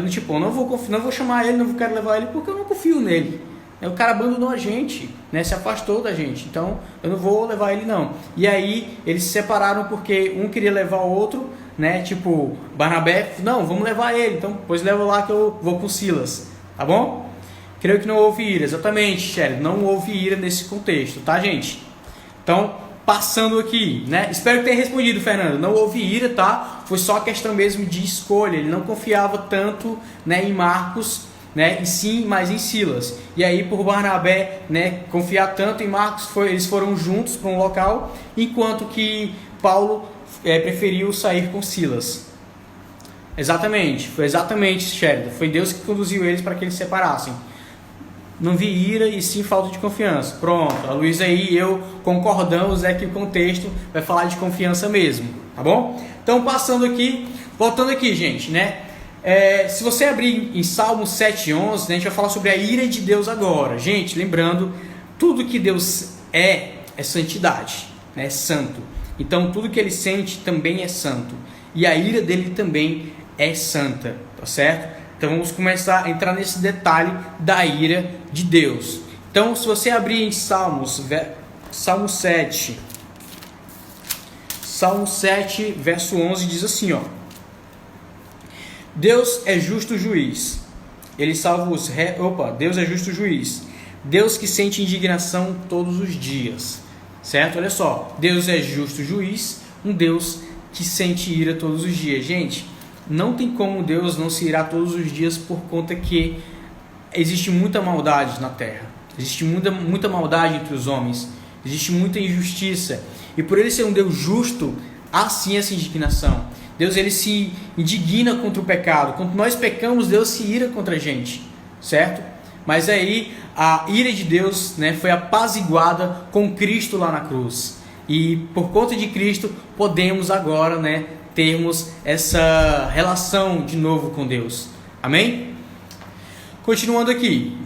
tipo, não vou chamar ele, não quero levar ele porque eu não confio nele. O cara abandonou a gente, né? Se afastou da gente, então eu não vou levar ele não. E aí eles se separaram porque um queria levar o outro, né? Tipo, Barnabé, não, vamos levar ele, então pois leva lá que eu vou com Silas, tá bom? Creio que não houve ira, exatamente, Shelly, não houve ira nesse contexto, tá, gente? Então, passando aqui, né? Espero que tenha respondido, Fernando. Não houve ira, tá? Foi só questão mesmo de escolha. Ele não confiava tanto, né, em Marcos, né? E sim, mais em Silas. E aí, por Barnabé, né, confiar tanto em Marcos, eles foram juntos para um local, enquanto que Paulo preferiu sair com Silas. Exatamente, foi exatamente, Sheridan. Foi Deus que conduziu eles para que eles se separassem. Não vi ira e sim falta de confiança. Pronto, a Luísa aí e eu concordamos que o contexto vai falar de confiança mesmo, tá bom? Então, voltando aqui, gente, né? Se você abrir em Salmo 7:11, né, a gente vai falar sobre a ira de Deus agora. Gente, lembrando, tudo que Deus é santidade, né? É santo. Então, tudo que Ele sente também é santo. E a ira dele também é santa, tá certo? Então vamos começar a entrar nesse detalhe da ira de Deus. Então, se você abrir em Salmo 7, verso 11, diz assim, ó: Deus é justo juiz. Ele salva os Deus é justo juiz. Deus que sente indignação todos os dias. Certo? Olha só, Deus é justo juiz, um Deus que sente ira todos os dias. Gente, não tem como Deus não se irar todos os dias por conta que existe muita maldade na terra. Existe muita maldade entre os homens. Existe muita injustiça. E por Ele ser um Deus justo, há sim essa indignação. Deus, Ele se indigna contra o pecado. Quando nós pecamos, Deus se ira contra a gente. Certo? Mas aí a ira de Deus, né, foi apaziguada com Cristo lá na cruz. E por conta de Cristo podemos agora, né, termos essa relação de novo com Deus. Amém? Continuando aqui.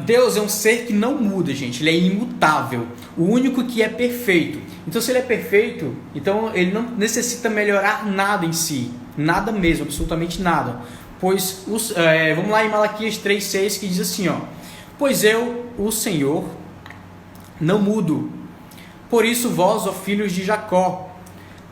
Deus é um ser que não muda, gente. Ele é imutável. O único que é perfeito. Então, se Ele é perfeito, então Ele não necessita melhorar nada em si. Nada mesmo, absolutamente nada. Pois, vamos lá em Malaquias 3,6, que diz assim, ó: Pois eu, o Senhor, não mudo. Por isso vós, ó filhos de Jacó,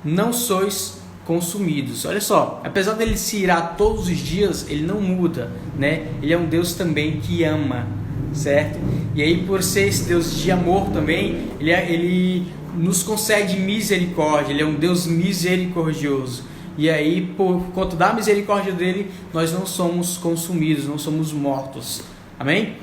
não sois consumidos. Olha só, apesar dele se irar todos os dias, ele não muda, né? Ele é um Deus também que ama, certo? E aí, por ser esse Deus de amor também, ele nos concede misericórdia. Ele é um Deus misericordioso. E aí, por conta da misericórdia dele, nós não somos consumidos, não somos mortos. Amém?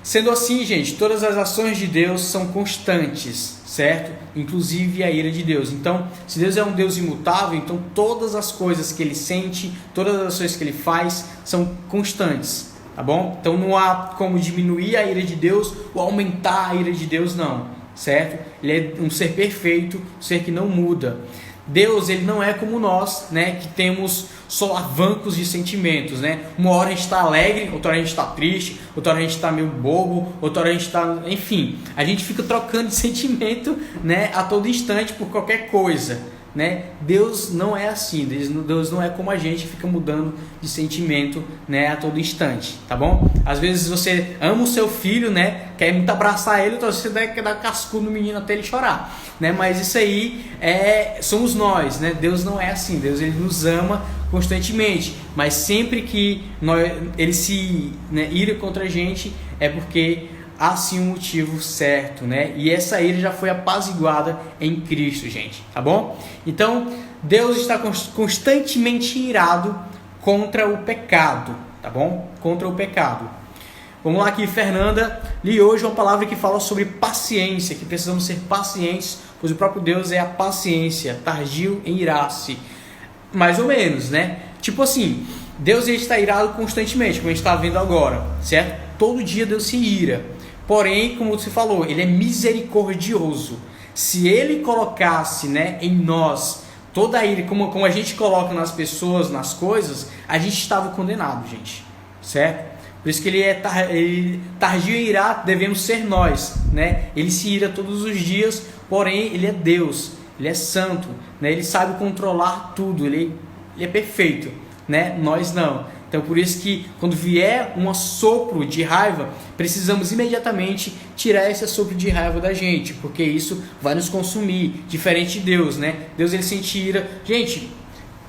Sendo assim, gente, todas as ações de Deus são constantes, certo? Inclusive a ira de Deus. Então, se Deus é um Deus imutável, então todas as coisas que Ele sente, todas as ações que Ele faz são constantes, tá bom? Então não há como diminuir a ira de Deus ou aumentar a ira de Deus, não, certo? Ele é um ser perfeito, um ser que não muda. Deus, Ele não é como nós, né, que temos solavancos de sentimentos, né? Uma hora a gente está alegre, outra hora a gente está triste, outra hora a gente está meio bobo, outra hora a gente está... Enfim, a gente fica trocando de sentimento, né, a todo instante por qualquer coisa, né? Deus não é assim. Deus não é como a gente, fica mudando de sentimento, né, a todo instante, tá bom? Às vezes você ama o seu filho, né, quer muito abraçar ele, então você quer dar cascudo no menino até ele chorar, né? Mas isso aí somos nós, né? Deus não é assim. Deus, Ele nos ama constantemente, mas sempre que Ele se, né, ira contra a gente, é porque há sim um motivo certo, né? E essa ira já foi apaziguada em Cristo, gente, tá bom? Então, Deus está constantemente irado contra o pecado, tá bom? Contra o pecado. Vamos lá aqui, Fernanda. Li hoje uma palavra que fala sobre paciência, que precisamos ser pacientes, pois o próprio Deus é a paciência, tardio em irar-se. Mais ou menos, né? Tipo assim, Deus está irado constantemente, como a gente está vendo agora, certo? Todo dia Deus se ira. Porém, como você falou, Ele é misericordioso. Se Ele colocasse, né, em nós toda a ira, como a gente coloca nas pessoas, nas coisas, a gente estava condenado, gente, certo? Por isso que Ele é tardio em irar, devemos ser nós, né? Ele se ira todos os dias, porém Ele é Deus, Ele é santo, né? Ele sabe controlar tudo, Ele é perfeito, né? Nós não. Então por isso que quando vier um assopro de raiva, precisamos imediatamente tirar esse assopro de raiva da gente, porque isso vai nos consumir, diferente de Deus, né? Deus, Ele sente ira. Gente,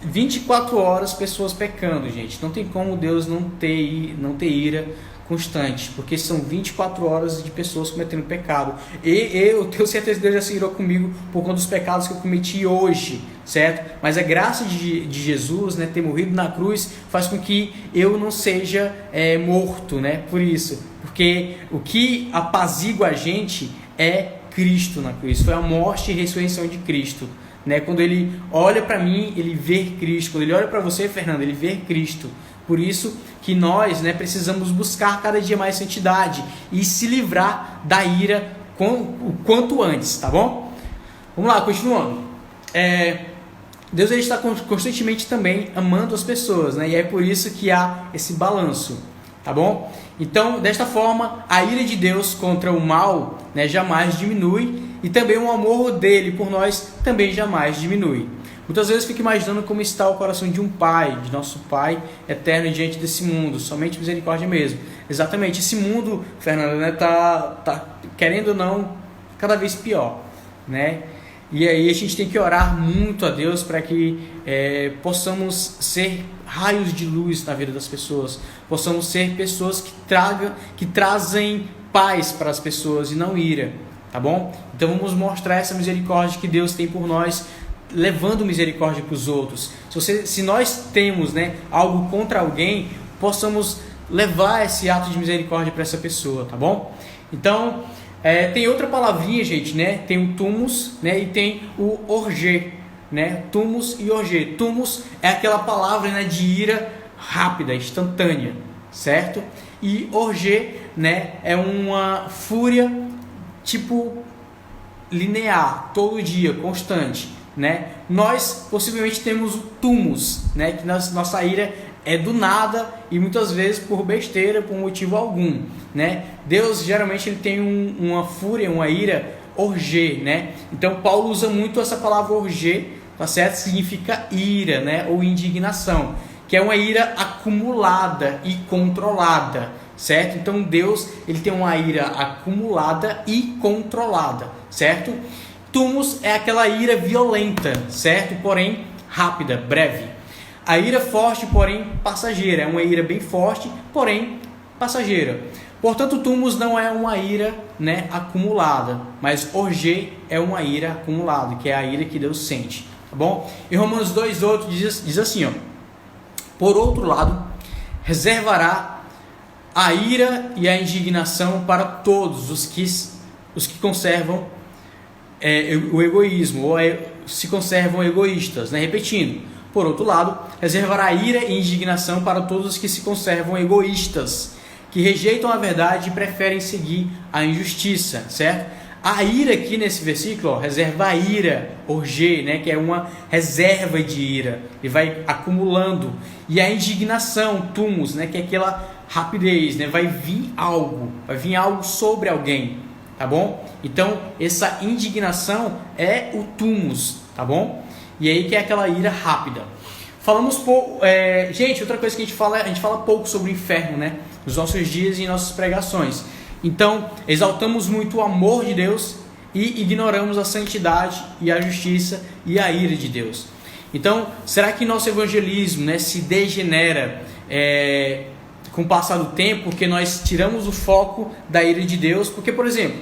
24 horas pessoas pecando, gente. Não tem como Deus não ter ira constante, porque são 24 horas de pessoas cometendo pecado. E eu tenho certeza que Deus já se irou comigo por conta dos pecados que eu cometi hoje, certo? Mas a graça de Jesus, né, ter morrido na cruz, faz com que eu não seja morto, né? Por isso, porque o que apazigua a gente é Cristo na cruz. Foi a morte e ressurreição de Cristo, né? Quando Ele olha para mim, Ele vê Cristo. Quando Ele olha para você, Fernando, Ele vê Cristo. Por isso que nós, né, precisamos buscar cada dia mais santidade e se livrar da ira o quanto antes, tá bom? Vamos lá, continuando. Deus, Ele está constantemente também amando as pessoas, né? E é por isso que há esse balanço, tá bom? Então, desta forma, a ira de Deus contra o mal, né, jamais diminui, e também o amor dele por nós também jamais diminui. Muitas vezes fico imaginando como está o coração de um pai, de nosso Pai eterno diante desse mundo, somente misericórdia mesmo. Exatamente, esse mundo, Fernanda, né, tá querendo ou não, cada vez pior, né? E aí a gente tem que orar muito a Deus para que possamos ser raios de luz na vida das pessoas, possamos ser pessoas que trazem paz para as pessoas e não ira, tá bom? Então vamos mostrar essa misericórdia que Deus tem por nós, levando misericórdia para os outros. Se nós temos, né, algo contra alguém, possamos levar esse ato de misericórdia para essa pessoa, tá bom? Então, tem outra palavrinha, gente, né? Tem o tumus, né? E tem o orgê, né? Tumus e orgê. Tumus é aquela palavra, né, de ira rápida, instantânea, certo? E orgê, né, é uma fúria tipo linear, todo dia, constante, né? Nós possivelmente temos o tumus, né, que nossa ira é do nada e muitas vezes por besteira, por motivo algum, né? Deus geralmente ele tem uma fúria, uma ira orgê, né? Então Paulo usa muito essa palavra orgê, tá certo? Significa ira, né, ou indignação, que é uma ira acumulada e controlada, certo? Então Deus ele tem uma ira acumulada e controlada, certo? Tumus é aquela ira violenta, certo? Porém rápida, breve. A ira forte, porém passageira, é uma ira bem forte, porém passageira. Portanto, tumus não é uma ira, né, acumulada, mas orgê é uma ira acumulada, que é a ira que Deus sente, tá bom? Em Romanos 2:8 diz assim, ó: por outro lado, reservará a ira e a indignação para todos os que conservam o egoísmo, ou se conservam egoístas, né? Repetindo, por outro lado, reservará ira e indignação para todos os que se conservam egoístas, que rejeitam a verdade e preferem seguir a injustiça, certo? A ira aqui nesse versículo, ó, reserva a ira, orgê, né, que é uma reserva de ira, e vai acumulando. E a indignação, tumus, né, que é aquela rapidez, né, vai vir algo sobre alguém, tá bom? Então, essa indignação é o tumus, tá bom? E aí que é aquela ira rápida. Falamos pouco, gente, outra coisa que a gente fala pouco sobre o inferno, né, nos nossos dias e em nossas pregações. Então, exaltamos muito o amor de Deus e ignoramos a santidade e a justiça e a ira de Deus. Então, será que nosso evangelismo, né, se degenera com o passar do tempo, porque nós tiramos o foco da ira de Deus? Porque, por exemplo,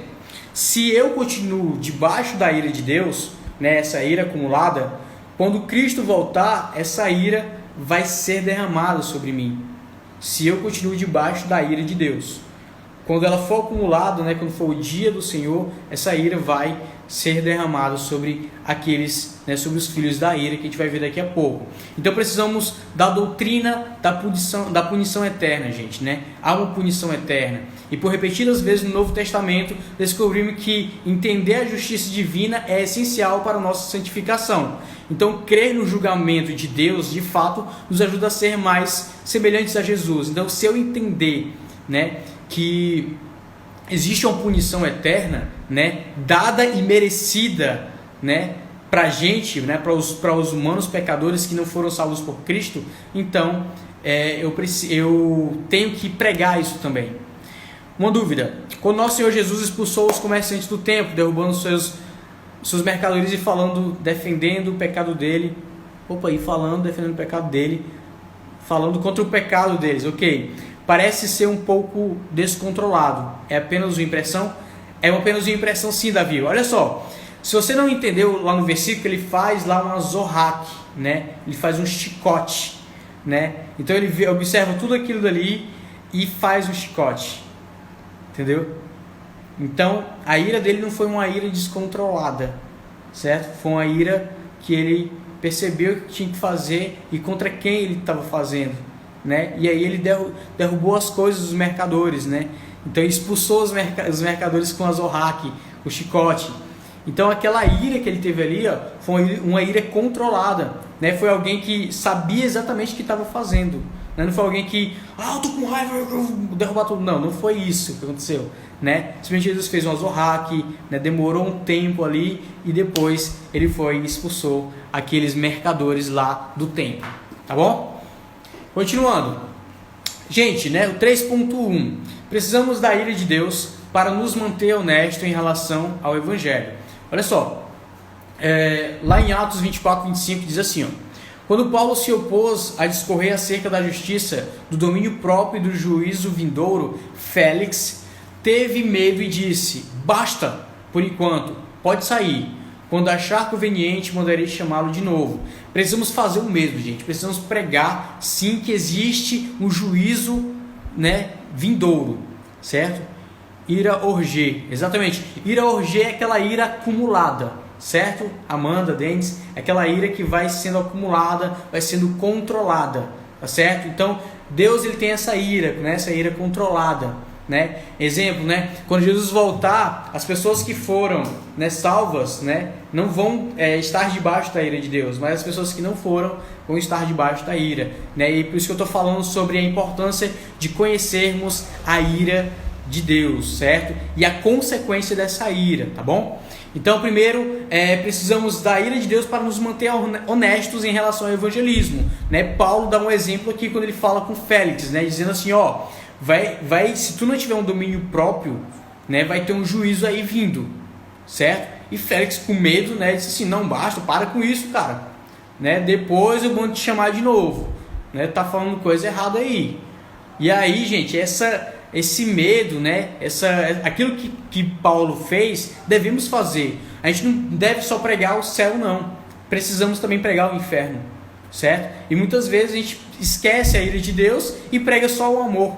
se eu continuo debaixo da ira de Deus, né, essa ira acumulada, quando Cristo voltar, essa ira vai ser derramada sobre mim. Se eu continuo debaixo da ira de Deus. quando ela for acumulada, né, quando for o dia do Senhor, essa ira vai ser derramada sobre aqueles, né, sobre os filhos da ira, que a gente vai ver daqui a pouco. Então precisamos da doutrina da punição eterna, gente, né? Há uma punição eterna. E por repetidas vezes no Novo Testamento, descobrimos que entender a justiça divina é essencial para a nossa santificação. Então, crer no julgamento de Deus, de fato, nos ajuda a ser mais semelhantes a Jesus. Então, se eu entender, né, que existe uma punição eterna, né, dada e merecida, né, para a gente, né, para os humanos pecadores que não foram salvos por Cristo, então eu tenho que pregar isso também. Uma dúvida: quando nosso Senhor Jesus expulsou os comerciantes do templo, derrubando suas mercadorias e defendendo o pecado dele, defendendo o pecado dele, falando contra o pecado deles, ok? Parece ser um pouco descontrolado. É apenas uma impressão? É apenas uma impressão, sim, Davi. Olha só, se você não entendeu lá no versículo, ele faz lá uma zorraque, né? Ele faz um chicote, né? Então ele observa tudo aquilo dali e faz um chicote, entendeu? Então a ira dele não foi uma ira descontrolada, certo? Foi uma ira que ele percebeu que tinha que fazer e contra quem ele estava fazendo, né? E aí ele derrubou as coisas dos mercadores, né? Então ele expulsou os mercadores com a zorraque, o chicote. Então aquela ira que ele teve ali, ó, foi uma ira controlada, né? Foi alguém que sabia exatamente o que estava fazendo, né? Não foi alguém que, eu tô com raiva, eu vou derrubar tudo. Não foi isso que aconteceu, né? Simplesmente Jesus fez uma zorraque, né? Demorou um tempo ali e depois ele foi e expulsou aqueles mercadores lá do templo, tá bom? Continuando, gente, né? O 3.1, precisamos da ira de Deus para nos manter honestos em relação ao Evangelho. Olha só, lá em Atos 24:25 diz assim, ó: quando Paulo se opôs a discorrer acerca da justiça, do domínio próprio e do juízo vindouro, Félix teve medo e disse: basta, por enquanto, pode sair. Quando achar conveniente, mandarei chamá-lo de novo. Precisamos fazer o mesmo, gente. Precisamos pregar, sim, que existe um juízo, né, vindouro, certo? Ira orgê, exatamente. Ira orgê é aquela ira acumulada, certo? Amanda, Denis, é aquela ira que vai sendo acumulada, vai sendo controlada, tá certo? Então, Deus, ele tem essa ira, né? Essa ira controlada, né? Exemplo, né? Quando Jesus voltar, as pessoas que foram, né, salvas, né, não vão estar debaixo da ira de Deus, mas as pessoas que não foram vão estar debaixo da ira, né? E por isso que eu estou falando sobre a importância de conhecermos a ira de Deus, certo? E a consequência dessa ira, tá bom? Então, primeiro, precisamos da ira de Deus para nos manter honestos em relação ao evangelismo, né? Paulo dá um exemplo aqui quando ele fala com Félix, né? Dizendo assim, ó, se tu não tiver um domínio próprio, né, vai ter um juízo aí vindo, certo? E Félix, com medo, né, disse assim: não, basta, para com isso, cara, né? Depois eu vou te chamar de novo, né? Tá falando coisa errada aí. E aí, gente, esse medo, né, aquilo que Paulo fez, devemos fazer. A gente não deve só pregar o céu, não. Precisamos também pregar o inferno, certo? E muitas vezes a gente esquece a ira de Deus e prega só o amor,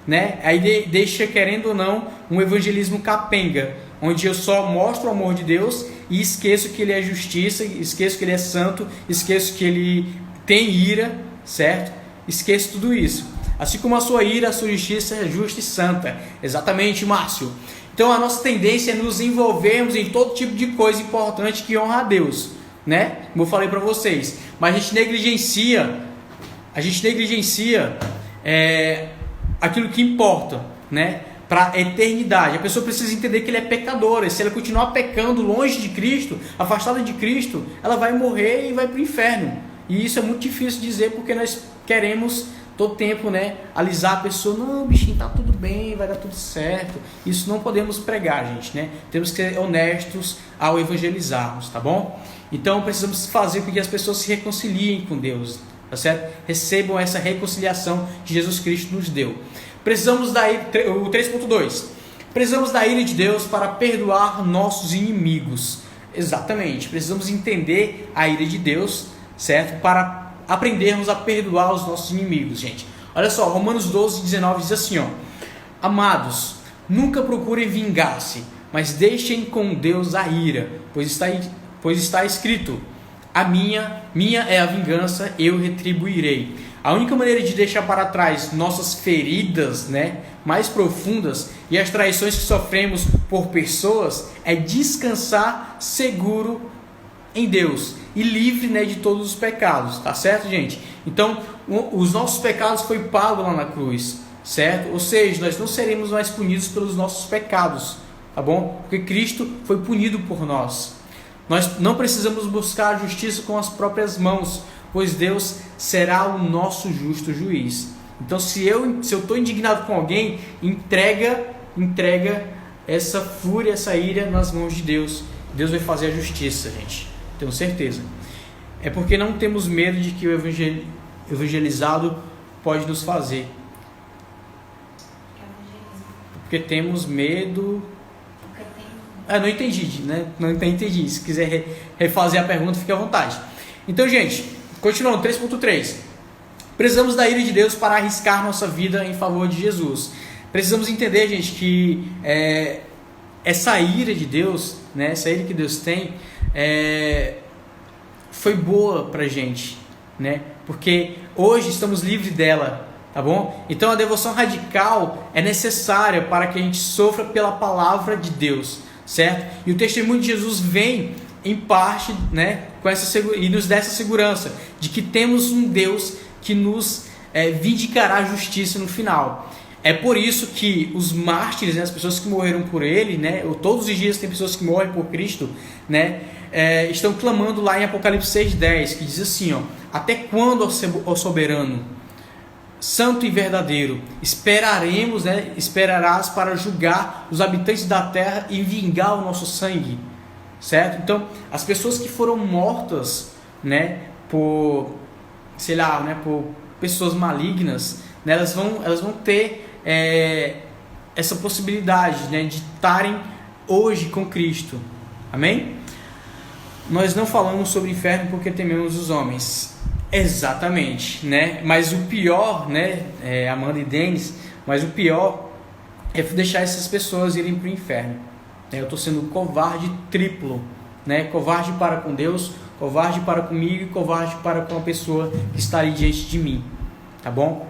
né? Aí deixa, querendo ou não, um evangelismo capenga, onde eu só mostro o amor de Deus e esqueço que Ele é justiça, esqueço que Ele é santo, esqueço que Ele tem ira, certo? Esqueço tudo isso. Assim como a sua ira, a sua justiça é justa e santa. Exatamente, Márcio. Então a nossa tendência é nos envolvermos em todo tipo de coisa importante que honra a Deus, né? Como eu falei para vocês. Mas a gente negligencia aquilo que importa, né? Para a eternidade. A pessoa precisa entender que ele é pecador. E se ela continuar pecando longe de Cristo, afastada de Cristo, ela vai morrer e vai para o inferno. E isso é muito difícil de dizer, porque nós queremos todo tempo, né, alisar a pessoa. Não, bichinho, tá tudo bem, vai dar tudo certo. Isso não podemos pregar, gente, né? Temos que ser honestos ao evangelizarmos, tá bom? Então precisamos fazer com que as pessoas se reconciliem com Deus, tá certo? Recebam essa reconciliação que Jesus Cristo nos deu. Precisamos o 3.2. Precisamos da ira de Deus para perdoar nossos inimigos. Exatamente, precisamos entender a ira de Deus, certo? Para aprendermos a perdoar os nossos inimigos, gente. Olha só, Romanos 12:19 diz assim, ó: amados, Nunca procurem vingar-se, mas deixem com Deus a ira, pois está escrito: a minha é a vingança, eu retribuirei. A única maneira de deixar para trás nossas feridas, né, mais profundas e as traições que sofremos por pessoas é descansar seguro em Deus e livre, né, de todos os pecados, tá certo, gente? Então, os nossos pecados foi pago lá na cruz, certo? Ou seja, nós não seremos mais punidos pelos nossos pecados, tá bom? Porque Cristo foi punido por nós. Nós não precisamos buscar a justiça com as próprias mãos, pois Deus será o nosso justo juiz. Então, se eu estou indignado com alguém, entrega essa fúria, essa ira nas mãos de Deus. Deus vai fazer a justiça, gente. Tenho certeza. É porque não temos medo de que o evangelizado pode nos fazer. Porque temos medo. Não entendi, né? Não entendi. Se quiser refazer a pergunta, fique à vontade. Então, gente, continuando, 3.3. Precisamos da ira de Deus para arriscar nossa vida em favor de Jesus. Precisamos entender, gente, que essa ira de Deus, né? Essa ira que Deus tem, foi boa pra gente, né? Porque hoje estamos livres dela, tá bom? Então a devoção radical é necessária para que a gente sofra pela palavra de Deus, certo? E o testemunho de Jesus vem em parte, né, com e nos dá essa segurança de que temos um Deus que nos vindicará a justiça no final. É por isso que os mártires, né, as pessoas que morreram por ele, né, todos os dias tem pessoas que morrem por Cristo, né, estão clamando lá em Apocalipse 6:10, que diz assim, ó: até quando, ó soberano, santo e verdadeiro, esperarás para julgar os habitantes da terra e vingar o nosso sangue, certo? Então, as pessoas que foram mortas, né, por pessoas malignas, né, elas vão ter essa possibilidade, né, de estarem hoje com Cristo. Amém? Nós não falamos sobre o inferno porque tememos os homens. Exatamente, né? Mas o pior, né, Amanda e Denis, mas o pior é deixar essas pessoas irem para o inferno. Eu estou sendo covarde triplo, né? Covarde para com Deus, covarde para comigo e covarde para com a pessoa que está ali diante de mim, tá bom?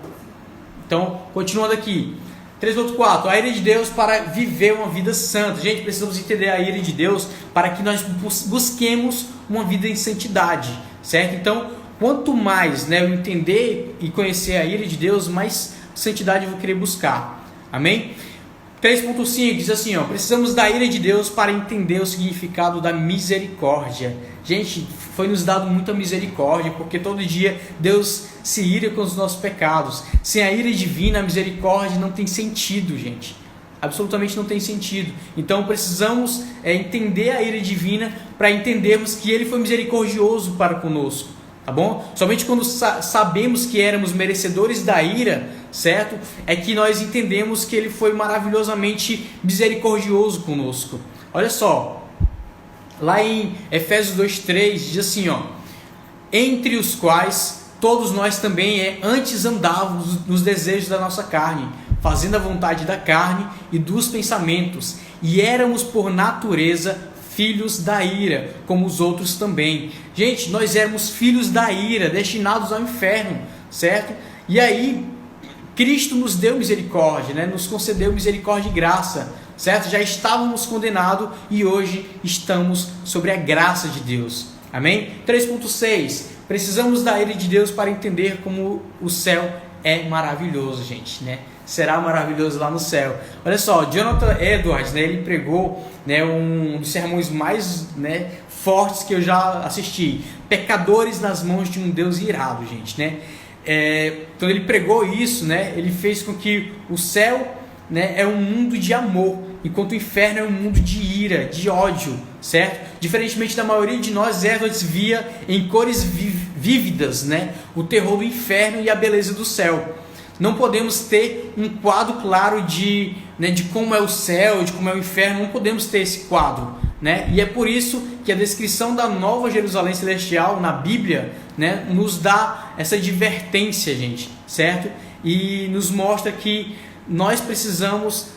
Então, continuando aqui, 3.4, a ira de Deus para viver uma vida santa. Gente, precisamos entender a ira de Deus para que nós busquemos uma vida em santidade, certo? Então, quanto mais, né, eu entender e conhecer a ira de Deus, mais santidade eu vou querer buscar. Amém? 3.5 diz assim, ó: precisamos da ira de Deus para entender o significado da misericórdia. Gente, foi nos dado muita misericórdia, porque todo dia Deus se ira com os nossos pecados. Sem a ira divina, a misericórdia não tem sentido, gente. Absolutamente não tem sentido. Então precisamos entender a ira divina para entendermos que Ele foi misericordioso para conosco. Tá bom? Somente quando sabemos que éramos merecedores da ira, certo? É que nós entendemos que Ele foi maravilhosamente misericordioso conosco. Olha só, lá em Efésios 2:3 diz assim, ó: entre os quais todos nós também antes andávamos nos desejos da nossa carne, fazendo a vontade da carne e dos pensamentos, e éramos por natureza filhos da ira, como os outros também. Gente, nós éramos filhos da ira, destinados ao inferno, certo? E aí, Cristo nos deu misericórdia, né? Nos concedeu misericórdia e graça, certo? Já estávamos condenados e hoje estamos sobre a graça de Deus. Amém? 3.6, precisamos da ira de Deus para entender como o céu é maravilhoso, gente, né? Será maravilhoso lá no céu. Olha só, Jonathan Edwards, né, ele pregou, né, um dos sermões mais, né, fortes que eu já assisti. Pecadores nas mãos de um Deus irado, gente, né? Quando ele pregou isso, né, ele fez com que o céu, né, é um mundo de amor, enquanto o inferno é um mundo de ira, de ódio, certo? Diferentemente da maioria de nós, Edwards via em cores vívidas, né, o terror do inferno e a beleza do céu. Não podemos ter um quadro claro de como é o céu, de como é o inferno. Não podemos ter esse quadro, né? E é por isso que a descrição da Nova Jerusalém Celestial na Bíblia, né, nos dá essa advertência, gente, certo? E nos mostra que nós precisamos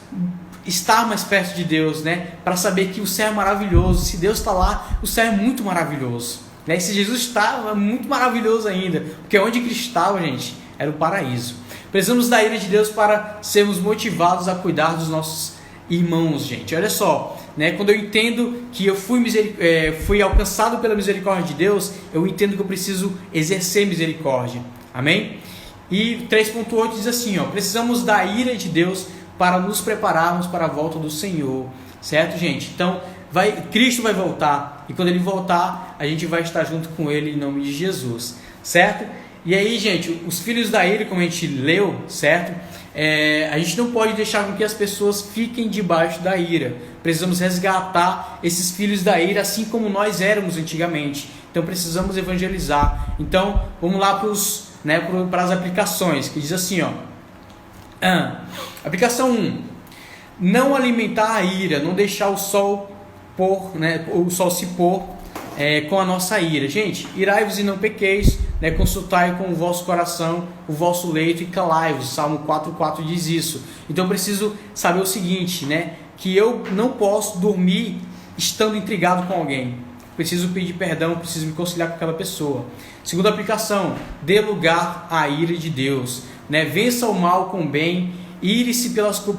estar mais perto de Deus, né? Para saber que o céu é maravilhoso. Se Deus está lá, o céu é muito maravilhoso, né? E se Jesus estava, é muito maravilhoso ainda, porque onde Cristo estava, gente, era o paraíso. Precisamos da ira de Deus para sermos motivados a cuidar dos nossos irmãos, gente. Olha só, né? Quando eu entendo que eu fui alcançado pela misericórdia de Deus, eu entendo que eu preciso exercer misericórdia. Amém? E 3.8 diz assim, ó, precisamos da ira de Deus para nos prepararmos para a volta do Senhor. Certo, gente? Então, Cristo vai voltar, e quando Ele voltar, a gente vai estar junto com Ele em nome de Jesus. Certo? E aí, gente, os filhos da ira, como a gente leu, certo? A gente não pode deixar com que as pessoas fiquem debaixo da ira. Precisamos resgatar esses filhos da ira, assim como nós éramos antigamente. Então precisamos evangelizar. Então vamos lá para as aplicações, que diz assim, ó. Aplicação 1. Não alimentar a ira, não deixar o sol se pôr com a nossa ira. Gente, irai-vos e não pequeis, né? Consultai com o vosso coração o vosso leito e calai-vos. Salmo 4:4 diz isso. Então eu preciso saber o seguinte, né? Que eu não posso dormir estando intrigado com alguém. Preciso pedir perdão, preciso me conciliar com aquela pessoa. Segunda aplicação, dê lugar à ira de Deus, né? Vença o mal com o bem, ire-se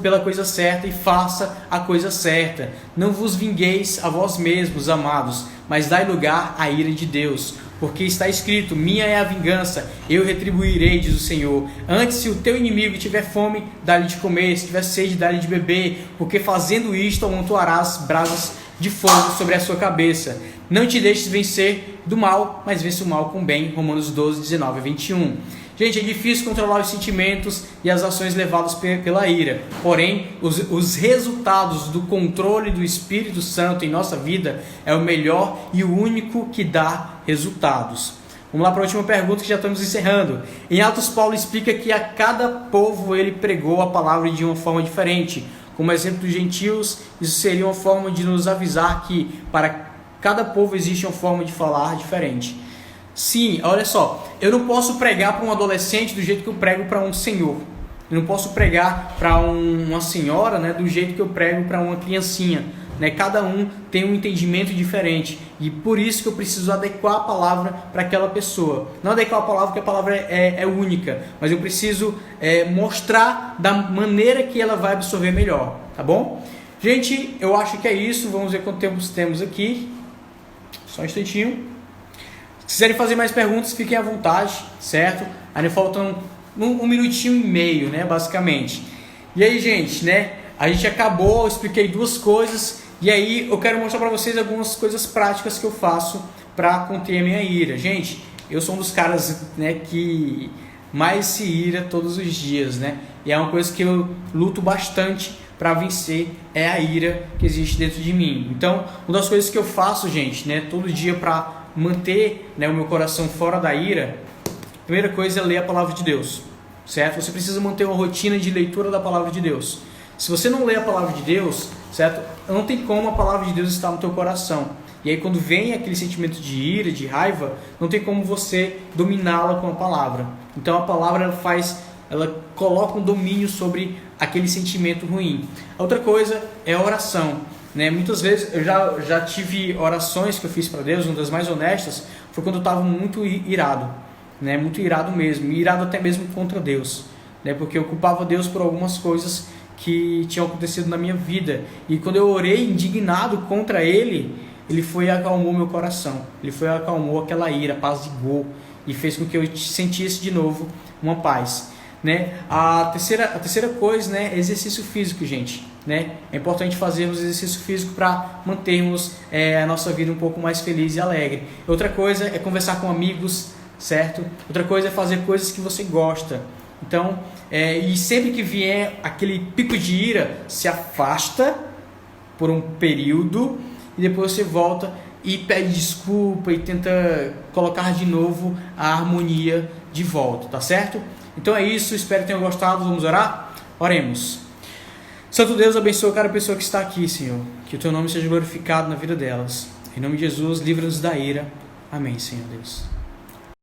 pela coisa certa e faça a coisa certa. Não vos vingueis a vós mesmos, amados, mas dai lugar à ira de Deus. Porque está escrito, minha é a vingança, eu retribuirei, diz o Senhor. Antes, se o teu inimigo tiver fome, dá-lhe de comer, se tiver sede, dá-lhe de beber, porque fazendo isto, amontoarás brasas de fogo sobre a sua cabeça. Não te deixes vencer do mal, mas vence o mal com o bem. Romanos 12:19-21. Gente, é difícil controlar os sentimentos e as ações levadas pela ira. Porém, os resultados do controle do Espírito Santo em nossa vida é o melhor e o único que dá resultados. Vamos lá para a última pergunta, que já estamos encerrando. Em Atos, Paulo explica que a cada povo ele pregou a palavra de uma forma diferente. Como exemplo dos gentios, isso seria uma forma de nos avisar que para cada povo existe uma forma de falar diferente. Sim, olha só, eu não posso pregar para um adolescente do jeito que eu prego para um senhor. Eu não posso pregar para uma senhora, né, do jeito que eu prego para uma criancinha. Né? Cada um tem um entendimento diferente e por isso que eu preciso adequar a palavra para aquela pessoa. Não adequar a palavra porque a palavra é única, mas eu preciso mostrar da maneira que ela vai absorver melhor, tá bom? Gente, eu acho que é isso. Vamos ver quanto tempo temos aqui. Só um instantinho. Se quiserem fazer mais perguntas, fiquem à vontade, certo? Ainda faltam um minutinho e meio, né, basicamente. E aí, gente, né? A gente acabou, eu expliquei duas coisas. E aí eu quero mostrar para vocês algumas coisas práticas que eu faço para conter a minha ira. Gente, eu sou um dos caras, né, que mais se ira todos os dias, né? E é uma coisa que eu luto bastante para vencer, é a ira que existe dentro de mim. Então, uma das coisas que eu faço, gente, né, todo dia para manter, né, o meu coração fora da ira, a primeira coisa é ler a palavra de Deus, certo? Você precisa manter uma rotina de leitura da palavra de Deus. Se você não lê a palavra de Deus, certo? Não tem como a palavra de Deus estar no teu coração. E aí quando vem aquele sentimento de ira, de raiva, não tem como você dominá-la com a palavra. Então a palavra ela coloca um domínio sobre aquele sentimento ruim. A outra coisa é a oração. Né? Muitas vezes eu já tive orações que eu fiz para Deus, uma das mais honestas, foi quando eu estava muito irado, né? Muito irado mesmo, irado até mesmo contra Deus, né? Porque eu culpava Deus por algumas coisas que tinham acontecido na minha vida, e quando eu orei indignado contra Ele, Ele foi e acalmou meu coração, Ele foi e acalmou aquela ira, apaziguou, e fez com que eu sentisse de novo uma paz. Né? A terceira coisa, né, é exercício físico, gente. Né? É importante fazermos exercício físico para mantermos a nossa vida um pouco mais feliz e alegre. Outra coisa é conversar com amigos, certo? Outra coisa é fazer coisas que você gosta. Então, e sempre que vier aquele pico de ira, se afasta por um período e depois você volta e pede desculpa e tenta colocar de novo a harmonia de volta, tá certo? Então é isso, espero que tenham gostado. Vamos orar? Oremos. Santo Deus, abençoa cada pessoa que está aqui, Senhor. Que o Teu nome seja glorificado na vida delas. Em nome de Jesus, livra-nos da ira. Amém, Senhor Deus.